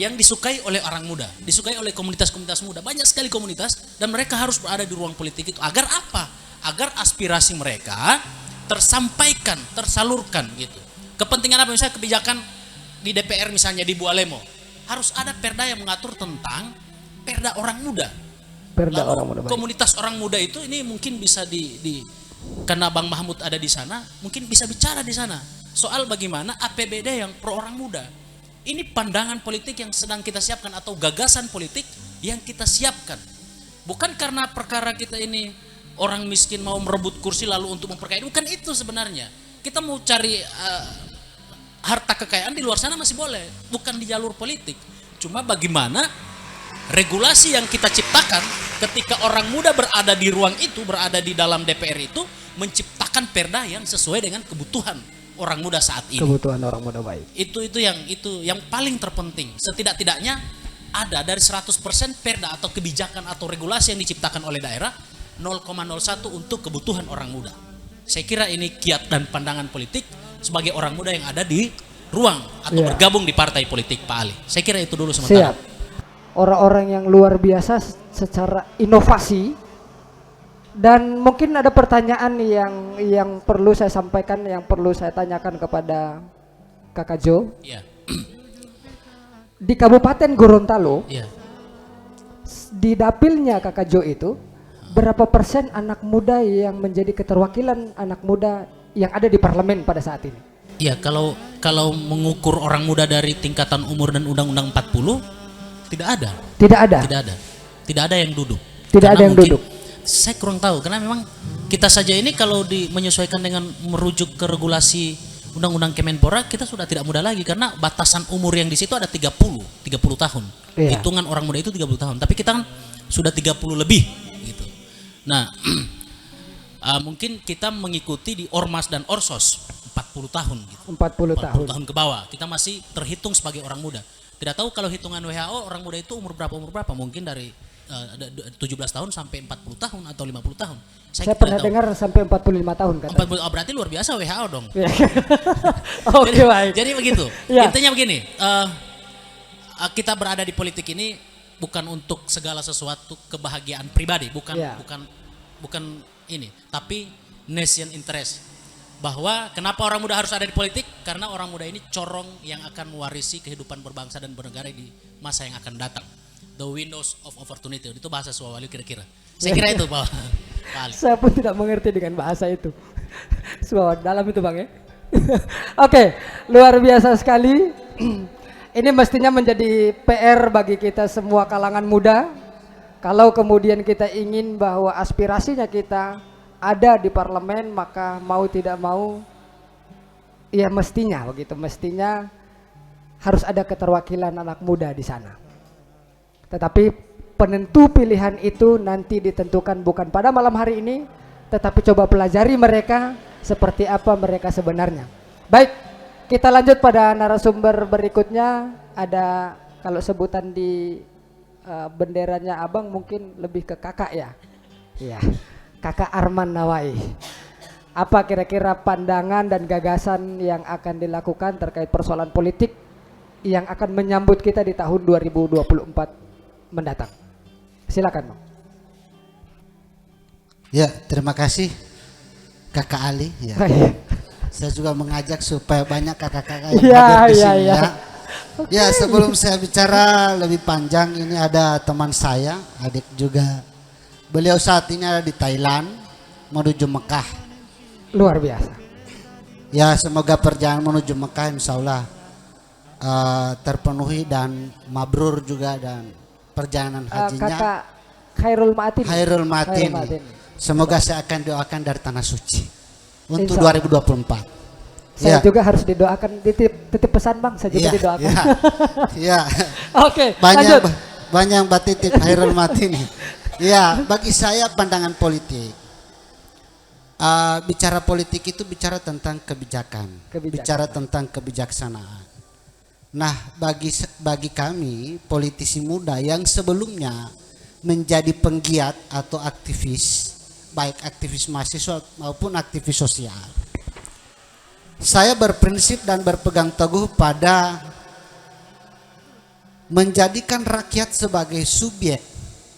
yang disukai oleh orang muda, disukai oleh komunitas-komunitas muda. Banyak sekali komunitas, dan mereka harus berada di ruang politik itu. Agar apa? Agar aspirasi mereka tersampaikan, tersalurkan gitu. Kepentingan apa? Misalnya kebijakan di DPR, misalnya di Bualemo, harus ada perda yang mengatur tentang perda orang muda. Perda Lalu, orang muda. komunitas orang muda itu ini mungkin bisa karena Bang Mahmud ada di sana, mungkin bisa bicara di sana soal bagaimana APBD yang pro orang muda. Ini pandangan politik yang sedang kita siapkan, atau gagasan politik yang kita siapkan. Bukan karena perkara kita ini orang miskin mau merebut kursi lalu untuk memperkaya, bukan itu sebenarnya. Kita mau cari harta kekayaan di luar sana masih boleh, bukan di jalur politik. Cuma bagaimana regulasi yang kita ciptakan ketika orang muda berada di ruang itu, berada di dalam DPR itu, menciptakan perda yang sesuai dengan kebutuhan orang muda saat ini. Kebutuhan orang muda, baik. Itu yang paling terpenting. Setidak-tidaknya ada dari 100% perda atau kebijakan atau regulasi yang diciptakan oleh daerah, 0,01 untuk kebutuhan orang muda. Saya kira ini kiat dan pandangan politik sebagai orang muda yang ada di ruang atau bergabung di partai politik, Pak Ali. Saya kira itu dulu sementara. Siap. Orang-orang yang luar biasa secara inovasi, dan mungkin ada pertanyaan yang perlu saya sampaikan, yang perlu saya tanyakan kepada Kakak Jo. Iya. Di Kabupaten Gorontalo, Iya. di dapilnya Kakak Jo itu, berapa persen anak muda yang menjadi keterwakilan anak muda yang ada di parlemen pada saat ini? Iya, kalau mengukur orang muda dari tingkatan umur dan Undang-Undang 40, tidak ada. Tidak ada. Tidak ada yang duduk. Tidak Karena ada yang mungkin duduk. Saya kurang tahu karena memang kita saja ini kalau menyesuaikan dengan merujuk ke regulasi Undang-Undang Kemenpora, kita sudah tidak muda lagi karena batasan umur yang di situ ada 30 tahun. Iya. Hitungan orang muda itu 30 tahun. Tapi kita kan sudah 30 lebih gitu. Nah, mungkin kita mengikuti di Ormas dan Orsos 40 tahun gitu. 40 tahun. 40 tahun ke bawah. Kita masih terhitung sebagai orang muda. Tidak tahu kalau hitungan WHO orang muda itu umur berapa? Mungkin dari 17 tahun sampai 40 tahun atau 50 tahun. Saya pernah dengar sampai 45 tahun katanya. 40, oh, berarti luar biasa WHO dong. Oke, baik. Jadi begitu. Ya. Intinya begini, kita berada di politik ini bukan untuk segala sesuatu kebahagiaan pribadi, bukan Ya. bukan ini, tapi nation interest. Bahwa kenapa orang muda harus ada di politik? Karena orang muda ini corong yang akan mewarisi kehidupan berbangsa dan bernegara di masa yang akan datang. The windows of opportunity, itu bahasa Swahili kira-kira. Saya kira itu Pak Ali. Saya pun tidak mengerti dengan bahasa itu. Semua dalam itu Bang ya. Oke, luar biasa sekali. Ini mestinya menjadi PR bagi kita semua kalangan muda. Kalau kemudian kita ingin bahwa aspirasinya kita ada di parlemen, maka mau tidak mau ya mestinya begitu, mestinya harus ada keterwakilan anak muda di sana. Tetapi penentu pilihan itu nanti ditentukan bukan pada malam hari ini, tetapi coba pelajari mereka seperti apa mereka sebenarnya. Baik, kita lanjut pada narasumber berikutnya. Ada kalau sebutan di benderanya Abang mungkin lebih ke kakak ya. Iya, Kakak Arman Nawai. Apa kira-kira pandangan dan gagasan yang akan dilakukan terkait persoalan politik yang akan menyambut kita di tahun 2024 mendatang? Silakan, Bang. Ya, terima kasih Kakak Ali. Ya. Saya juga mengajak supaya banyak kakak-kakak yang hadir di sini ya. Ya, sebelum saya bicara lebih panjang, ini ada teman saya, adik juga. Beliau saat ini ada di Thailand, menuju Mekah. Luar biasa. Ya, semoga perjalanan menuju Mekah insya Allah terpenuhi dan mabrur juga, dan perjalanan hajinya Kakak Khairul Ma'atin. Khairul Ma'atin. Semoga saya akan doakan dari tanah suci untuk 2024. Saya Ya. juga harus didoakan, titip pesan Bang, saya juga Ya, didoakan. ya, ya. Oke, lanjut. Banyak Mbak Titip Khairul Ma'atin. Ya, bagi saya pandangan politik, bicara politik itu bicara tentang kebijakan. Bicara tentang kebijaksanaan. Nah, bagi kami politisi muda yang sebelumnya menjadi penggiat atau aktivis, baik aktivis mahasiswa maupun aktivis sosial, saya berprinsip dan berpegang teguh pada menjadikan rakyat sebagai subjek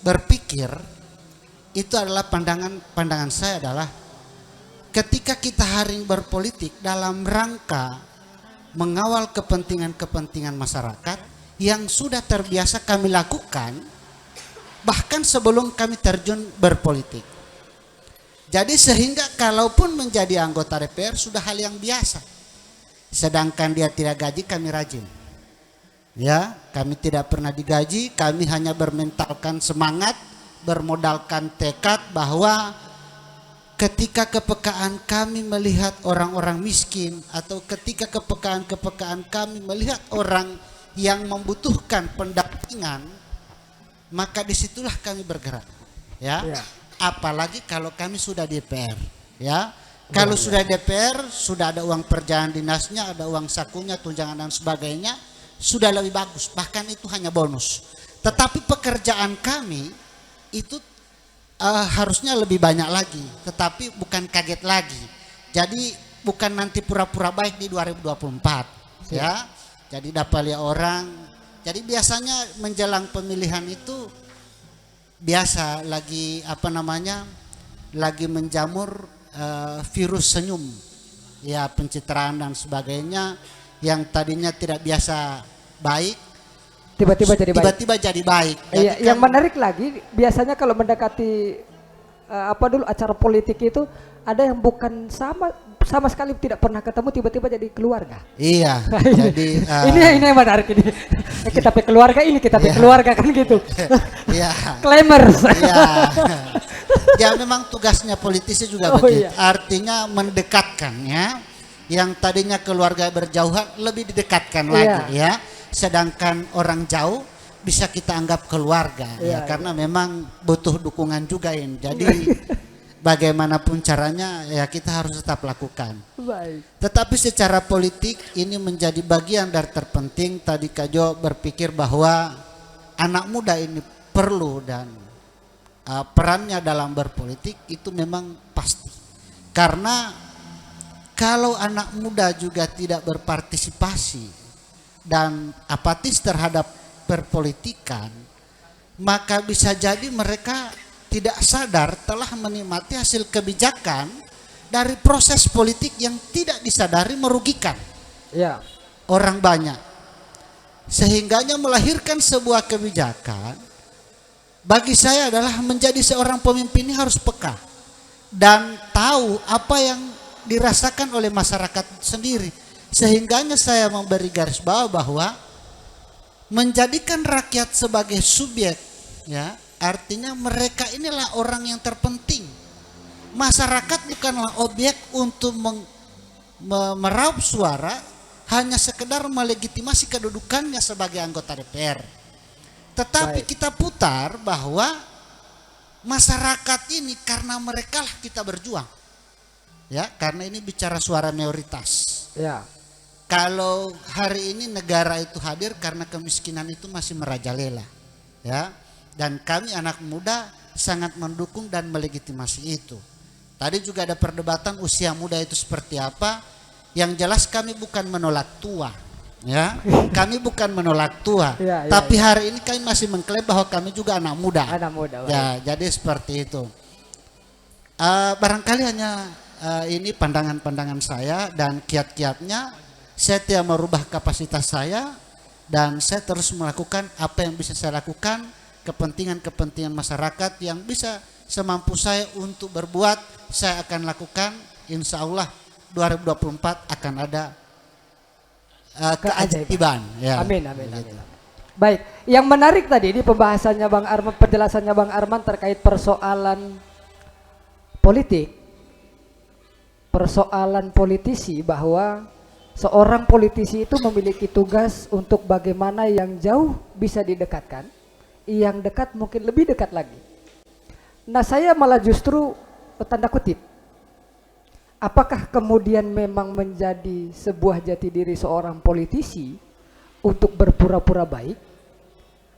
berpikir. Itu adalah pandangan saya adalah ketika kita hari ini berpolitik dalam rangka mengawal kepentingan masyarakat yang sudah terbiasa kami lakukan bahkan sebelum kami terjun berpolitik. Jadi sehingga kalaupun menjadi anggota DPR sudah hal yang biasa. Sedangkan dia tidak gaji, kami rajin. Ya, kami tidak pernah digaji, kami hanya bermentalkan semangat, bermodalkan tekad bahwa ketika kepekaan kami melihat orang-orang miskin atau ketika kepekaan kami melihat orang yang membutuhkan pendampingan, maka disitulah kami bergerak. Ya. Apalagi kalau kami sudah DPR, ya. Kalau sudah DPR, sudah ada uang perjalanan dinasnya, ada uang sakunya, tunjangan dan sebagainya, sudah lebih bagus. Bahkan itu hanya bonus. Tetapi pekerjaan kami itu harusnya lebih banyak lagi, tetapi bukan kaget lagi. Jadi bukan nanti pura-pura baik di 2024, ya. Jadi dapat lihat orang. Jadi biasanya menjelang pemilihan itu biasa lagi lagi menjamur virus senyum, ya, pencitraan dan sebagainya yang tadinya tidak biasa baik tiba-tiba jadi baik. Iya, yang menarik lagi biasanya kalau mendekati acara politik itu ada yang bukan sama sekali tidak pernah ketemu tiba-tiba jadi keluarga. Iya, jadi Ini yang menarik ini. Kita pe keluarga ini kita pe Iya. keluarga kan gitu. iya. Claimers. Iya. Ya memang tugasnya politisi juga Oh, begitu. iya. Artinya mendekatkan ya. Yang tadinya keluarga berjauhan lebih didekatkan Iya. lagi ya. Sedangkan orang jauh bisa kita anggap keluarga Iya, ya karena memang butuh dukungan juga ini. Jadi bagaimanapun caranya ya kita harus tetap lakukan. Baik. Tetapi secara politik ini menjadi bagian dari terpenting. Tadi Kak Jo berpikir bahwa anak muda ini perlu dan perannya dalam berpolitik itu memang pasti. Karena kalau anak muda juga tidak berpartisipasi dan apatis terhadap perpolitikan, maka bisa jadi mereka tidak sadar telah menikmati hasil kebijakan dari proses politik yang tidak disadari merugikan Ya. orang banyak. Sehingganya melahirkan sebuah kebijakan bagi saya adalah menjadi seorang pemimpin ini harus peka dan tahu apa yang dirasakan oleh masyarakat sendiri. Sehingganya saya memberi garis bawah bahwa menjadikan rakyat sebagai subjek ya, artinya mereka inilah orang yang terpenting. Masyarakat bukanlah objek untuk meraup suara, hanya sekedar melegitimasi kedudukannya sebagai anggota DPR. Tetapi Baik. kita putar bahwa masyarakat ini karena mereka lah kita berjuang. Ya, karena ini bicara suara mayoritas. Ya. Kalau hari ini negara itu hadir karena kemiskinan itu masih merajalela. Ya. Dan kami anak muda sangat mendukung dan melegitimasi itu. Tadi juga ada perdebatan usia muda itu seperti apa. Yang jelas kami bukan menolak tua. Ya, kami bukan menolak tua. Ya, ya, tapi ya. hari ini kami masih mengklaim bahwa kami juga anak muda. Anak muda. Baik. Ya, jadi seperti itu. Barangkali hanya ini pandangan-pandangan saya dan kiat-kiatnya. Saya tidak merubah kapasitas saya dan saya terus melakukan apa yang bisa saya lakukan, kepentingan-kepentingan masyarakat yang bisa semampu saya untuk berbuat, saya akan lakukan. Insya Allah 2024 akan ada keajaiban. Ya. Amin, amin, amin. Baik, yang menarik tadi ini pembahasannya Bang Arman, penjelasannya Bang Arman terkait persoalan politik, persoalan politisi, bahwa seorang politisi itu memiliki tugas untuk bagaimana yang jauh bisa didekatkan, yang dekat mungkin lebih dekat lagi. Nah, saya malah justru tanda kutip, apakah kemudian memang menjadi sebuah jati diri seorang politisi untuk berpura-pura baik,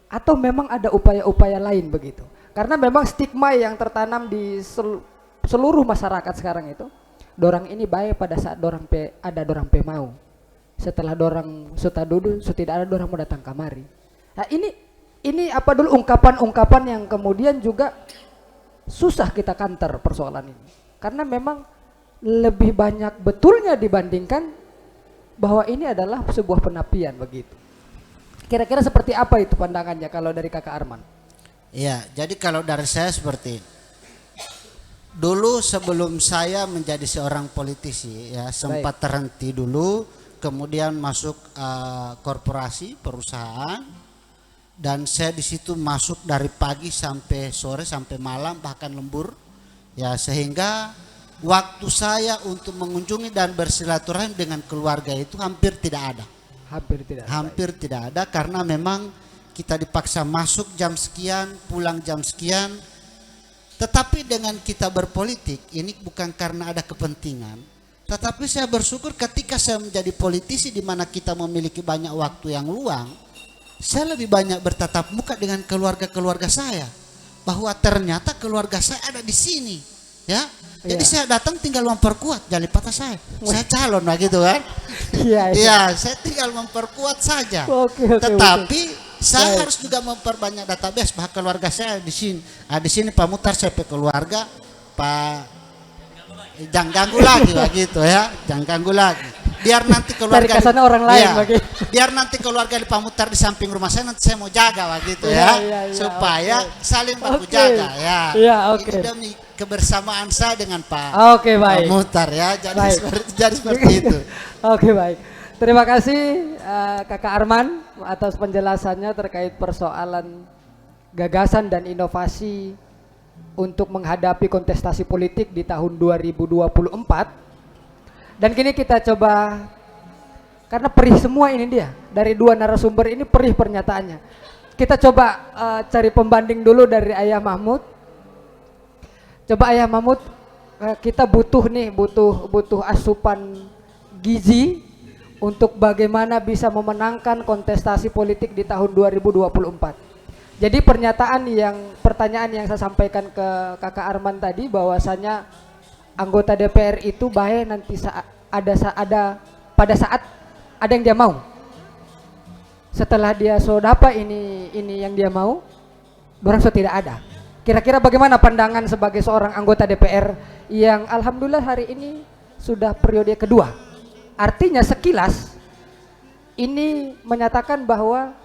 atau memang ada upaya-upaya lain begitu? Karena memang stigma yang tertanam di seluruh masyarakat sekarang itu, dorang ini baik pada saat dorang pe mau. Setelah dorang sudah duduk, sudah tidak ada dorang mau datang kamari. Nah, ini apa dulu ungkapan-ungkapan yang kemudian juga susah kita kanter persoalan ini. Karena memang lebih banyak betulnya dibandingkan bahwa ini adalah sebuah penapian begitu. Kira-kira seperti apa itu pandangannya kalau dari Kakak Arman? Iya, jadi kalau dari saya seperti ini. Dulu sebelum saya menjadi seorang politisi ya sempat terhenti dulu, kemudian masuk korporasi perusahaan dan saya di situ masuk dari pagi sampai sore sampai malam bahkan lembur ya, sehingga waktu saya untuk mengunjungi dan bersilaturahim dengan keluarga itu hampir tidak ada. Hampir tidak ada karena memang kita dipaksa masuk jam sekian, pulang jam sekian. Tetapi dengan kita berpolitik ini bukan karena ada kepentingan, tetapi saya bersyukur ketika saya menjadi politisi di mana kita memiliki banyak waktu yang luang, saya lebih banyak bertatap muka dengan keluarga-keluarga saya, bahwa ternyata keluarga saya ada di sini, ya. Jadi saya datang tinggal memperkuat jali patah saya calon begitu kan? Iya, saya tinggal memperkuat saja. Tetapi saya harus juga memperbanyak database bahwa keluarga saya di sini. Di sini Pak Mutar saya keluarga, Pak jangan ganggu lagi begitu ya, jangan ganggu lagi. biar nanti keluarga Cari kesana orang lain iya, bagi. biar nanti keluarga di Pamutar di samping rumah saya nanti saya mau jaga begitu Iya, ya, iya, iya, supaya oke. saling baku Oke. jaga ya. Iya, oke. Ini demi kebersamaan saya dengan Pak Oke, baik. Pamutar ya, Baik. jadi seperti itu. Oke, baik. Terima kasih Kakak Arman atas penjelasannya terkait persoalan gagasan dan inovasi untuk menghadapi kontestasi politik di tahun 2024. Dan kini kita coba, karena perih semua ini dia, dari dua narasumber ini perih pernyataannya. Kita coba cari pembanding dulu dari Ayah Mahmud. Coba Ayah Mahmud, kita butuh asupan gizi untuk bagaimana bisa memenangkan kontestasi politik di tahun 2024. Jadi pertanyaan yang saya sampaikan ke Kakak Arman tadi, bahwasanya anggota DPR itu baik nanti pada saat ada yang dia mau. Setelah dia dapat ini yang dia mau, orang tidak ada. Kira-kira bagaimana pandangan sebagai seorang anggota DPR yang alhamdulillah hari ini sudah periode kedua. Artinya sekilas ini menyatakan bahwa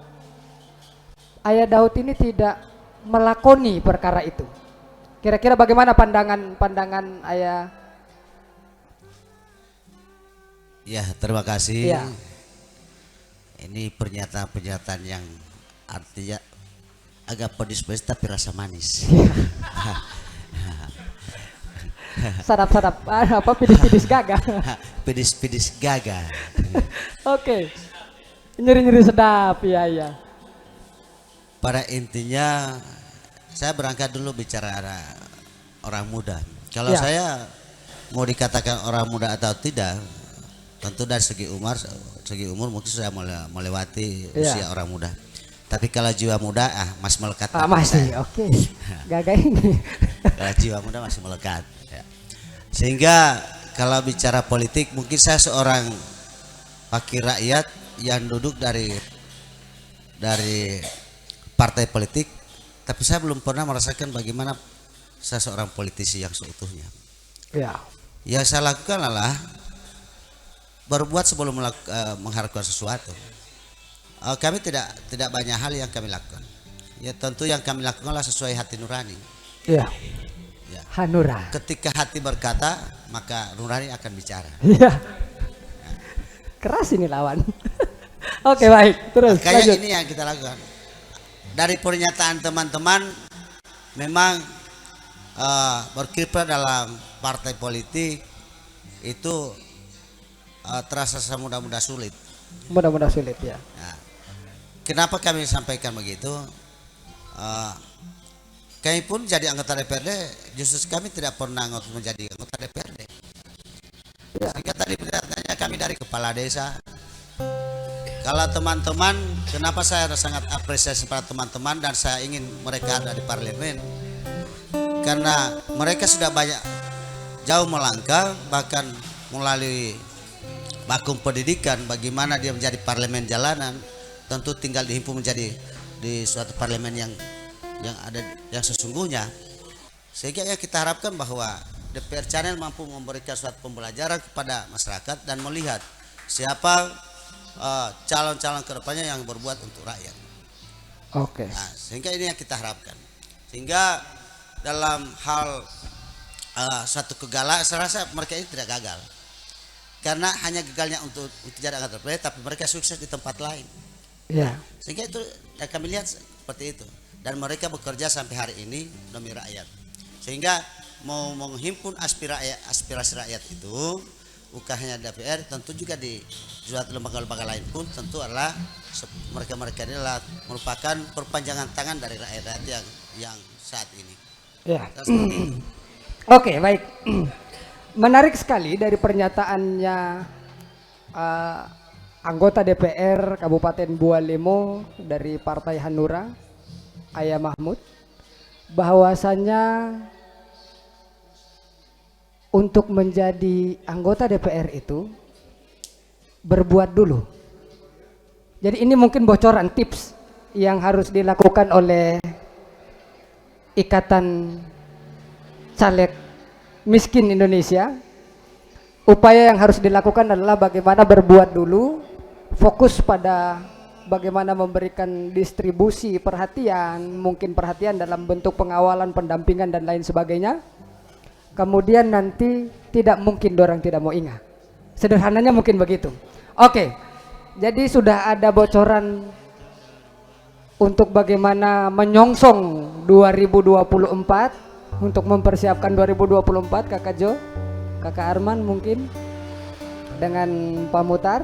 Ayah Daud ini tidak melakoni perkara itu. Kira-kira bagaimana pandangan Ayah? Ya, terima kasih. Ya. Ini pernyataan-pernyataan yang artinya agak pedis-pedis tapi rasa manis. Sadap-sadap, apa pidis-pidis gagah. Pedis-pedis gagah. Oke, nyeri-nyeri sedap, ya. Pada intinya saya berangkat dulu bicara orang muda. Kalau Ya. saya mau dikatakan orang muda atau tidak, tentu dari segi umur mungkin sudah melewati Ya. usia orang muda. Tapi kalau jiwa muda masih melekat. Masih, oke. Gagah ini. Kalau jiwa muda masih melekat. Ya. Sehingga kalau bicara politik, mungkin saya seorang wakil rakyat yang duduk dari partai politik, tapi saya belum pernah merasakan bagaimana saya seorang politisi yang seutuhnya. Ya. Yang saya lakukan adalah berbuat sebelum mengharapkan sesuatu. Kami tidak banyak hal yang kami lakukan. Ya tentu yang kami lakukan adalah sesuai hati nurani. Ya. Ya. Hanura. Ketika hati berkata, maka nurani akan bicara. Iya. Keras ini lawan. Oke, baik. Terus Kayak lanjut. ini yang kita lakukan. Dari pernyataan teman-teman, memang berkiprah dalam partai politik itu terasa mudah-mudah sulit. Mudah-mudahan sulit ya. Nah, kenapa kami sampaikan begitu? Kami pun jadi anggota DPRD, justru kami tidak pernah menjadi anggota DPRD. Ya. Sehingga tadi pernyataannya kami dari kepala desa. Kalau teman-teman, kenapa saya sangat apresiasi pada teman-teman dan saya ingin mereka ada di parlemen? Karena mereka sudah banyak jauh melangkah, bahkan melalui bakum pendidikan, bagaimana dia menjadi parlemen jalanan, tentu tinggal dihimpun menjadi di suatu parlemen yang ada yang sesungguhnya. Sehingga ya kita harapkan bahwa DPR Channel mampu memberikan suatu pembelajaran kepada masyarakat dan melihat siapa calon-calon kedepannya yang berbuat untuk rakyat. Oke. Nah, sehingga ini yang kita harapkan. Sehingga dalam hal satu kegagalan, saya rasa mereka ini tidak gagal. Karena hanya gagalnya untuk jadi anggota DPR, tapi mereka sukses di tempat lain. Ya. Sehingga itu yang kami lihat seperti itu. Dan mereka bekerja sampai hari ini demi rakyat. Sehingga mau menghimpun aspirasi rakyat itu bukan hanya DPR, tentu juga di suatu lembaga-lembaga lain pun tentu adalah mereka ini adalah merupakan perpanjangan tangan dari rakyat yang saat ini. Ya. Seperti itu. Oke, baik. Menarik sekali dari pernyataannya anggota DPR Kabupaten Bualemo dari Partai Hanura, Ayah Mahmud, bahwasanya untuk menjadi anggota DPR itu berbuat dulu. Jadi ini mungkin bocoran tips yang harus dilakukan oleh Ikatan Caleg Miskin Indonesia upaya yang harus dilakukan adalah bagaimana berbuat dulu, fokus pada bagaimana memberikan distribusi perhatian, mungkin perhatian dalam bentuk pengawalan, pendampingan dan lain sebagainya. Kemudian nanti tidak mungkin dorang tidak mau ingat. Sederhananya mungkin begitu. Oke, jadi sudah ada bocoran untuk bagaimana menyongsong 2024, untuk mempersiapkan 2024, Kakak Jo, Kakak Arman mungkin dengan Pak Muhtar.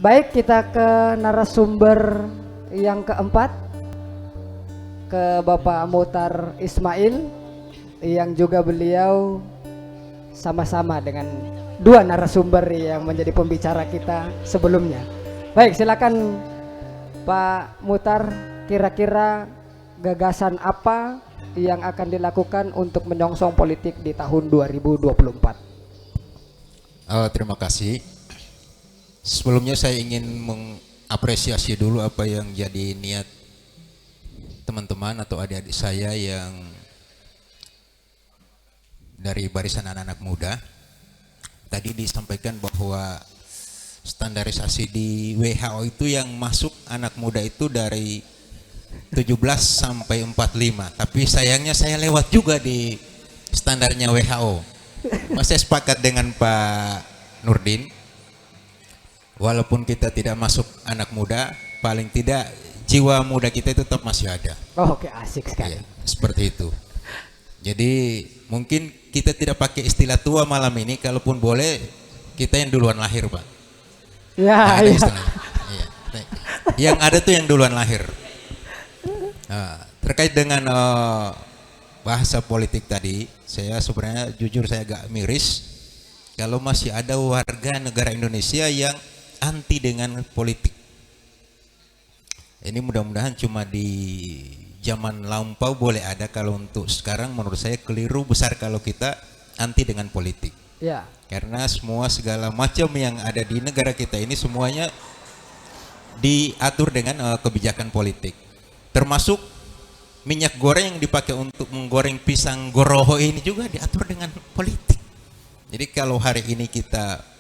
Baik, kita ke narasumber yang keempat, ke Bapak Muhtar Ismail, yang juga beliau sama-sama dengan dua narasumber yang menjadi pembicara kita sebelumnya. Baik, silakan Pak Muhtar, kira-kira gagasan apa yang akan dilakukan untuk menyongsong politik di tahun 2024? Terima kasih. Sebelumnya saya ingin mengapresiasi dulu apa yang jadi niat teman-teman atau adik-adik saya yang dari barisan anak-anak muda. Tadi disampaikan bahwa standarisasi di WHO itu yang masuk anak muda itu dari 17 sampai 45. Tapi sayangnya saya lewat juga di standarnya WHO. Saya sepakat dengan Pak Nurdin. Walaupun kita tidak masuk anak muda, paling tidak jiwa muda kita itu tetap masih ada. Oh, oke, asik sekali. Ya, seperti itu. Jadi mungkin kita tidak pakai istilah tua malam ini, kalaupun boleh kita yang duluan lahir, Pak. Ya, Ada ya. istilahnya. Iya. Yang ada tuh yang duluan lahir. Nah, terkait dengan bahasa politik tadi, saya sebenarnya jujur saya agak miris kalau masih ada warga negara Indonesia yang anti dengan politik. Ini mudah-mudahan cuma di zaman lampau boleh ada, kalau untuk sekarang menurut saya keliru besar kalau kita anti dengan politik. Ya. Karena semua segala macam yang ada di negara kita ini semuanya diatur dengan kebijakan politik. Termasuk minyak goreng yang dipakai untuk menggoreng pisang goroho ini juga diatur dengan politik. Jadi kalau hari ini kita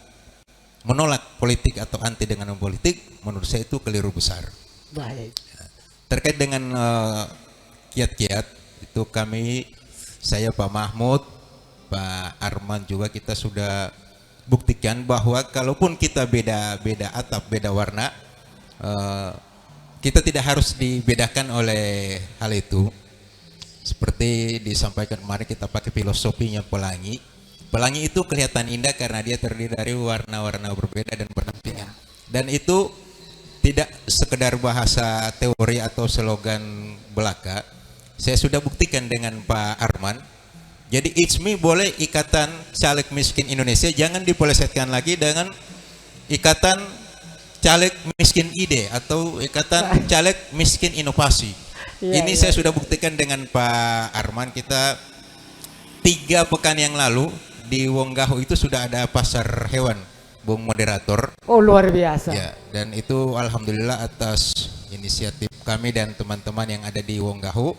menolak politik atau anti dengan politik, menurut saya itu keliru besar. Baik. Terkait dengan kiat-kiat itu kami, saya Pak Mahmud, Pak Arman juga kita sudah buktikan bahwa kalaupun kita beda atap, beda warna, kita tidak harus dibedakan oleh hal itu. Seperti disampaikan kemarin, kita pakai filosofinya pelangi. Pelangi itu kelihatan indah karena dia terdiri dari warna-warna berbeda dan berdampingan. Dan itu tidak sekedar bahasa teori atau slogan belaka. Saya sudah buktikan dengan Pak Arman. Jadi ICMI boleh ikatan caleg miskin Indonesia, jangan dipelesetkan lagi dengan ikatan caleg miskin ide atau ikatan caleg miskin inovasi. Ini saya sudah buktikan dengan Pak Arman. Kita 3 pekan yang lalu di Wonggaho itu sudah ada pasar hewan, Bung Moderator. Oh, luar biasa. Ya, dan itu alhamdulillah atas inisiatif kami dan teman-teman yang ada di Wonggaho.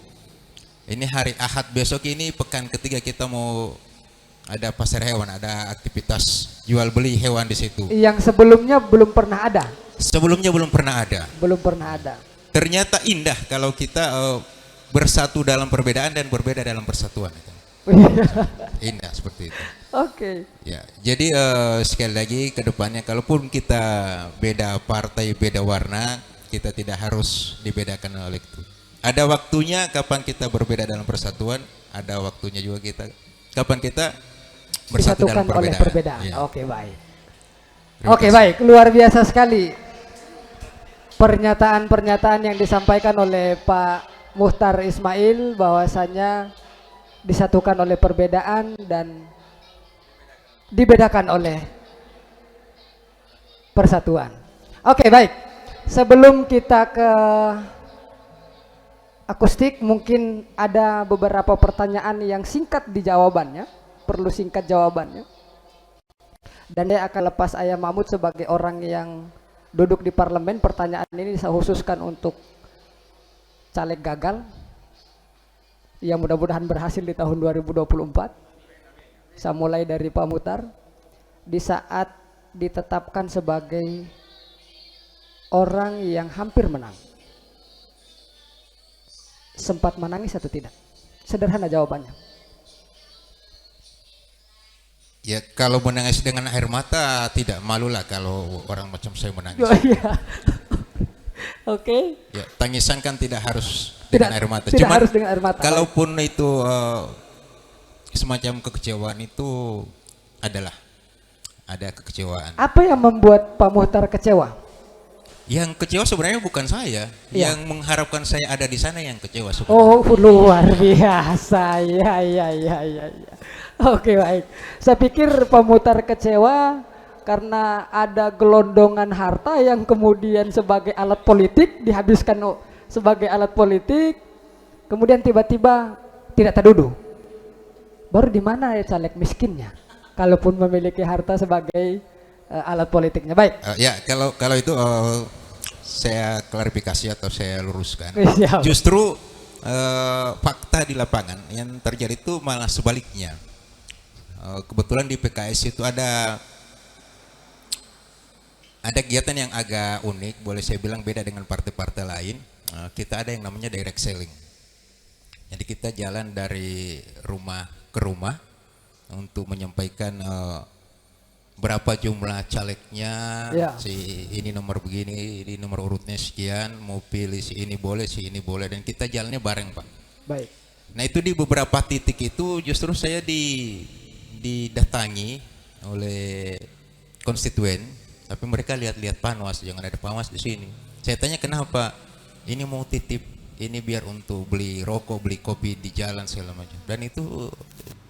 Ini hari Ahad besok ini pekan ketiga kita mau ada pasar hewan, ada aktivitas jual beli hewan di situ. Yang sebelumnya belum pernah ada. Sebelumnya belum pernah ada. Belum pernah ada. Ternyata indah kalau kita bersatu dalam perbedaan dan berbeda dalam persatuan. Indah seperti itu. Oke. Ya, jadi sekali lagi ke depannya kalaupun kita beda partai, beda warna, kita tidak harus dibedakan oleh itu. Ada waktunya kapan kita berbeda dalam persatuan, ada waktunya juga kita kapan kita bersatu dalam Disatukan oleh perbedaan. Ya. Oke, baik. Terima Oke, kasih. baik. Luar biasa sekali pernyataan-pernyataan yang disampaikan oleh Pak Muhtar Ismail, bahwasanya disatukan oleh perbedaan dan dibedakan oleh persatuan. Oke, baik. Sebelum kita ke akustik, mungkin ada beberapa pertanyaan yang singkat di jawabannya, perlu singkat jawabannya. Dan saya akan lepas Ayah Mahmud sebagai orang yang duduk di parlemen. Pertanyaan ini saya khususkan untuk caleg gagal yang mudah-mudahan berhasil di tahun 2024. Saya mulai dari Pak Muhtar. Di saat ditetapkan sebagai orang yang hampir menang, sempat menangis atau tidak? Sederhana jawabannya. Ya kalau menangis dengan air mata tidak malulah kalau orang macam saya menangis. Oh iya. Oke. Ya, tangisan kan tidak harus Tidak- dengan air mata. tidak harus dengan air mata. Kalaupun itu semacam kekecewaan itu ada kekecewaan. Apa yang membuat Pak Muhtar kecewa? Yang kecewa sebenarnya bukan saya, Iya. yang mengharapkan saya ada di sana yang kecewa sebenarnya. Oh, luar biasa. Ya. Oke, baik. Saya pikir Pak Muhtar kecewa karena ada gelondongan harta yang kemudian sebagai alat politik dihabiskan sebagai alat politik, kemudian tiba-tiba tidak terduduh. Baru di mana ya caleg miskinnya? Kalaupun memiliki harta sebagai alat politiknya. Baik. Ya kalau itu saya klarifikasi atau saya luruskan. Siap. Justru fakta di lapangan yang terjadi itu malah sebaliknya. Kebetulan di PKS itu ada kegiatan yang agak unik, boleh saya bilang beda dengan partai-partai lain. Kita ada yang namanya direct selling. Jadi kita jalan dari rumah ke rumah untuk menyampaikan berapa jumlah calegnya, Ya. si ini nomor begini, ini nomor urutnya sekian, mau pilih si ini boleh, dan kita jalannya bareng Pak. Baik. Nah itu di beberapa titik itu justru saya didatangi oleh konstituen, tapi mereka lihat-lihat Panwas, jangan ada Panwas di sini. Saya tanya kenapa? Ini mau titip, ini biar untuk beli rokok, beli kopi di jalan segala macam. Dan itu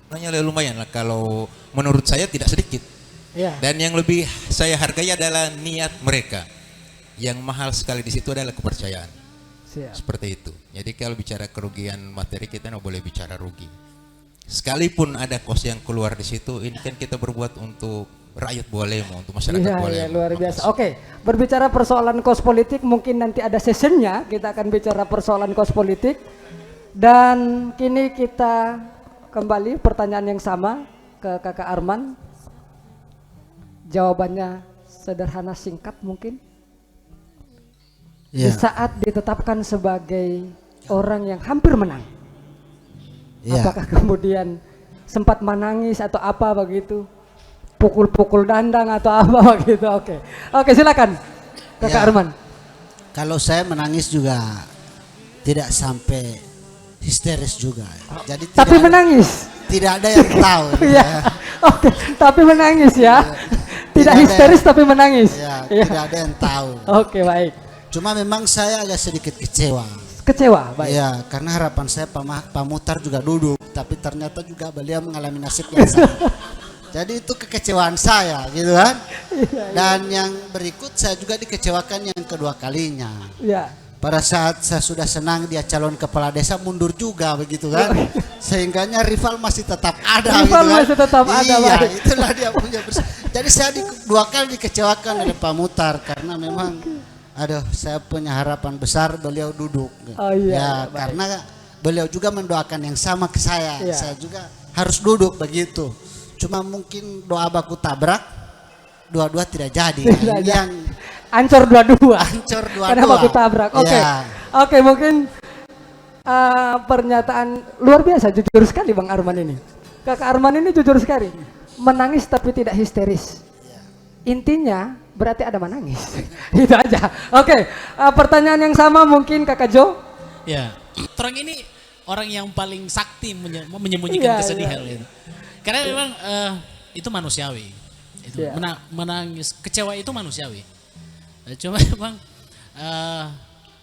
nanya lumayan lah, kalau menurut saya tidak sedikit. Ya. Dan yang lebih saya hargai adalah niat mereka. Yang mahal sekali di situ adalah kepercayaan. Siap. Seperti itu. Jadi kalau bicara kerugian materi kita nggak boleh bicara rugi. Sekalipun ada kos yang keluar di situ, ini kan kita berbuat untuk rakyat Bualemo, untuk masyarakat Iya, Bualemo. ya, luar biasa. Oke, berbicara persoalan kos politik, mungkin nanti ada sessionnya, kita akan bicara persoalan kos politik. Dan kini kita kembali pertanyaan yang sama ke Kakak Arman. Jawabannya sederhana singkat mungkin. Di Ya, saat ditetapkan sebagai orang yang hampir menang, ya. apakah kemudian sempat menangis atau apa begitu? Pukul-pukul dandang atau apa begitu? Oke, silakan Kakak Ya. Arman. Kalau saya menangis juga tidak sampai histeris juga. Jadi Tapi menangis. tidak ada yang tahu. Iya. Oke, tapi menangis ya. Tidak Tidak ada histeris yang- tapi menangis. Ya, Iya. tidak ada yang tahu. Oke, baik. Cuma memang saya agak sedikit kecewa. Kecewa, baik. Ya, karena harapan saya Pak Muhtar juga duduk, tapi ternyata juga beliau mengalami nasib yang sama. Jadi itu kekecewaan saya, gitu kan? Dan yang berikut saya juga dikecewakan yang kedua kalinya. Ya. Pada saat saya sudah senang dia calon kepala desa, mundur juga begitu kan? Sehingganya rival masih tetap ada. Rival gitu kan? masih tetap ada, Iya, baik. itulah dia punya Jadi saya dua kali dikecewakan oleh Pak Muhtar karena memang, aduh, saya punya harapan besar beliau duduk. Oh iya, Ya, baik. karena beliau juga mendoakan yang sama ke saya. Iya. Saya juga harus duduk begitu. Cuma mungkin doa baku tabrak, dua-dua tidak jadi. Tidak Nah, ini jadi. yang Ancur dua-dua. hancur dua-dua. Karena baku tabrak. Oke. Ya. Oke, mungkin pernyataan luar biasa, jujur sekali Bang Arman ini. Kakak Arman ini jujur sekali. Menangis tapi tidak histeris. Intinya berarti ada menangis. Itu aja. Oke, pertanyaan yang sama mungkin Kakak Jo. Ya, orang ini orang yang paling sakti menyembunyikan Iya, kesedihan iya. gitu. Karena memang itu manusiawi. Itu Iya. menangis, kecewa itu manusiawi. Cuma memang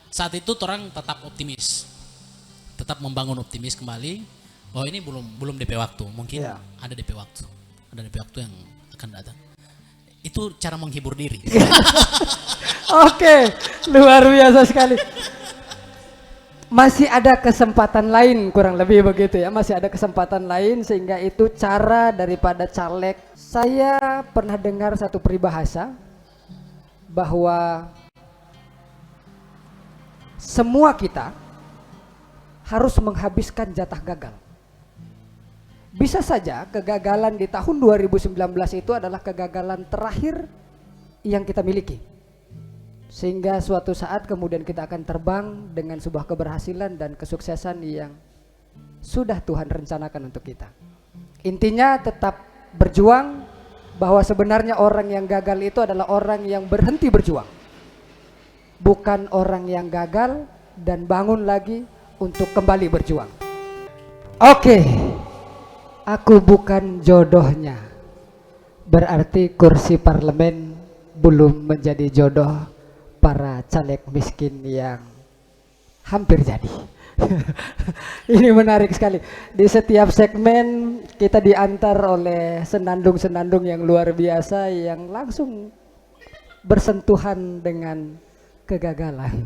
saat itu orang tetap optimis. Tetap membangun optimis kembali bahwa ini belum DP waktu, mungkin Iya. ada DP waktu. Ada DP waktu yang akan datang. Itu cara menghibur diri. Oke, luar biasa sekali. Masih ada kesempatan lain, kurang lebih begitu ya. Masih ada kesempatan lain sehingga itu cara daripada caleg. Saya pernah dengar satu peribahasa bahwa semua kita harus menghabiskan jatah gagal. bisa saja kegagalan di tahun 2019 itu adalah kegagalan terakhir yang kita miliki. Sehingga suatu saat kemudian kita akan terbang dengan sebuah keberhasilan dan kesuksesan yang sudah Tuhan rencanakan untuk kita. Intinya tetap berjuang, bahwa sebenarnya orang yang gagal itu adalah orang yang berhenti berjuang. Bukan orang yang gagal dan bangun lagi untuk kembali berjuang. Oke, aku bukan jodohnya. Berarti kursi parlemen belum menjadi jodoh para caleg miskin yang hampir jadi. Ini menarik sekali. Di setiap segmen kita diantar oleh senandung-senandung yang luar biasa yang langsung bersentuhan dengan kegagalan.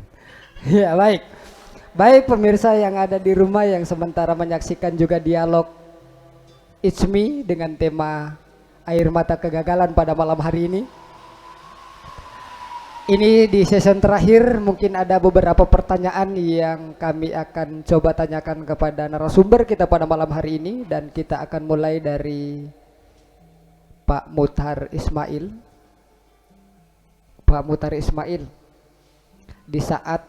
Ya, baik. Baik pemirsa yang ada di rumah yang sementara menyaksikan juga dialog It's Me dengan tema air mata kegagalan pada malam hari ini. Ini di session terakhir, mungkin ada beberapa pertanyaan yang kami akan coba tanyakan kepada narasumber kita pada malam hari ini, dan kita akan mulai dari Pak Muthar Ismail. Pak Muthar Ismail, di saat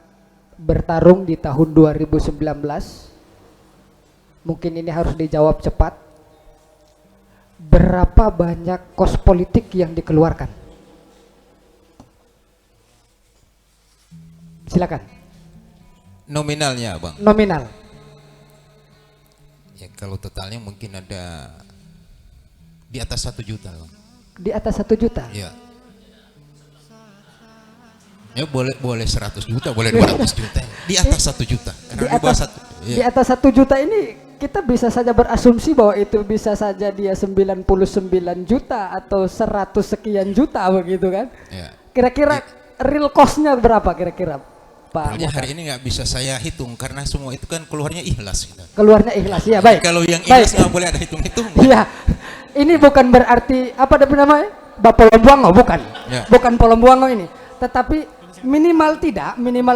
bertarung di tahun 2019, mungkin ini harus dijawab cepat. Berapa banyak kos politik yang dikeluarkan? Silakan. Nominalnya, Bang. Nominal. Ya kalau totalnya mungkin ada di atas 1 juta, Bang. Di atas 1 juta. Ya. Ya boleh 100 juta, boleh 200 juta. Di atas 1 juta. Karena di bawah 1. Di atas 1 juta ini kita bisa saja berasumsi bahwa itu bisa saja dia 99 juta atau 100 sekian juta begitu kan? Ya. Kira-kira real cost-nya berapa kira-kira? Pak Pokoknya Muthar? hari ini nggak bisa saya hitung karena semua itu kan keluarnya ikhlas. Gitu. Keluarnya ikhlas, ya baik. Kalau yang Baik. ikhlas nggak boleh ada hitung-hitung. Iya, ini bukan berarti apa namanya Bapak Polombuango, bukan, Ya. bukan Polombuango ini, tetapi minimal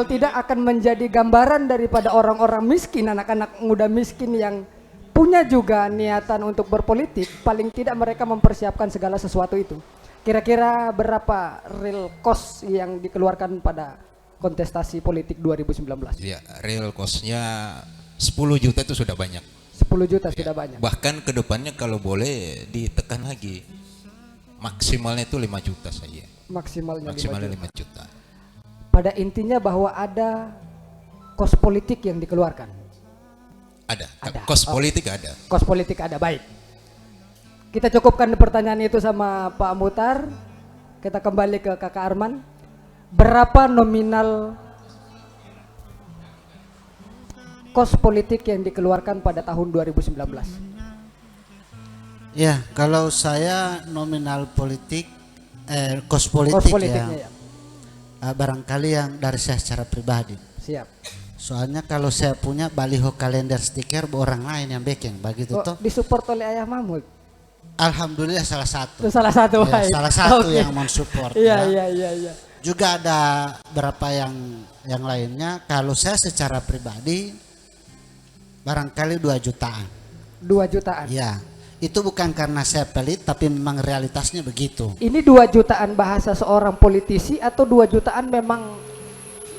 tidak akan menjadi gambaran daripada orang-orang miskin, anak-anak muda miskin yang punya juga niatan untuk berpolitik. Paling tidak mereka mempersiapkan segala sesuatu itu. Kira-kira berapa real cost yang dikeluarkan pada kontestasi politik 2019? Ya, real cost-nya 10 juta itu sudah banyak. 10 juta sudah banyak. Bahkan ke depannya kalau boleh ditekan lagi. Maksimalnya itu 5 juta saja. Maksimalnya Maksimalnya 5 juta. 5 juta. Pada intinya bahwa ada kos politik yang dikeluarkan. Ada. Ada. Kos Oh. politik ada. Kos politik ada, baik. Kita cukupkan pertanyaan itu sama Pak Muthar. Kita kembali ke Kakak Arman. Berapa nominal kos politik yang dikeluarkan pada tahun 2019? Ya, kalau saya nominal politik, kos Kos politik politiknya ya. barangkali yang dari saya secara pribadi. Siap. Soalnya kalau saya punya baliho kalender stiker orang lain yang bikin, begitu Oh, toh. disupport oleh Ayah Mahmud. Alhamdulillah salah satu. Itu salah satu. Ya, baik. salah satu Oke. yang mensupport. Iya, ya. iya. Juga ada berapa yang lainnya. Kalau saya secara pribadi barangkali 2 jutaan. 2 jutaan. Ya, itu bukan karena saya pelit, tapi memang realitasnya begitu. Ini 2 jutaan bahasa seorang politisi atau 2 jutaan memang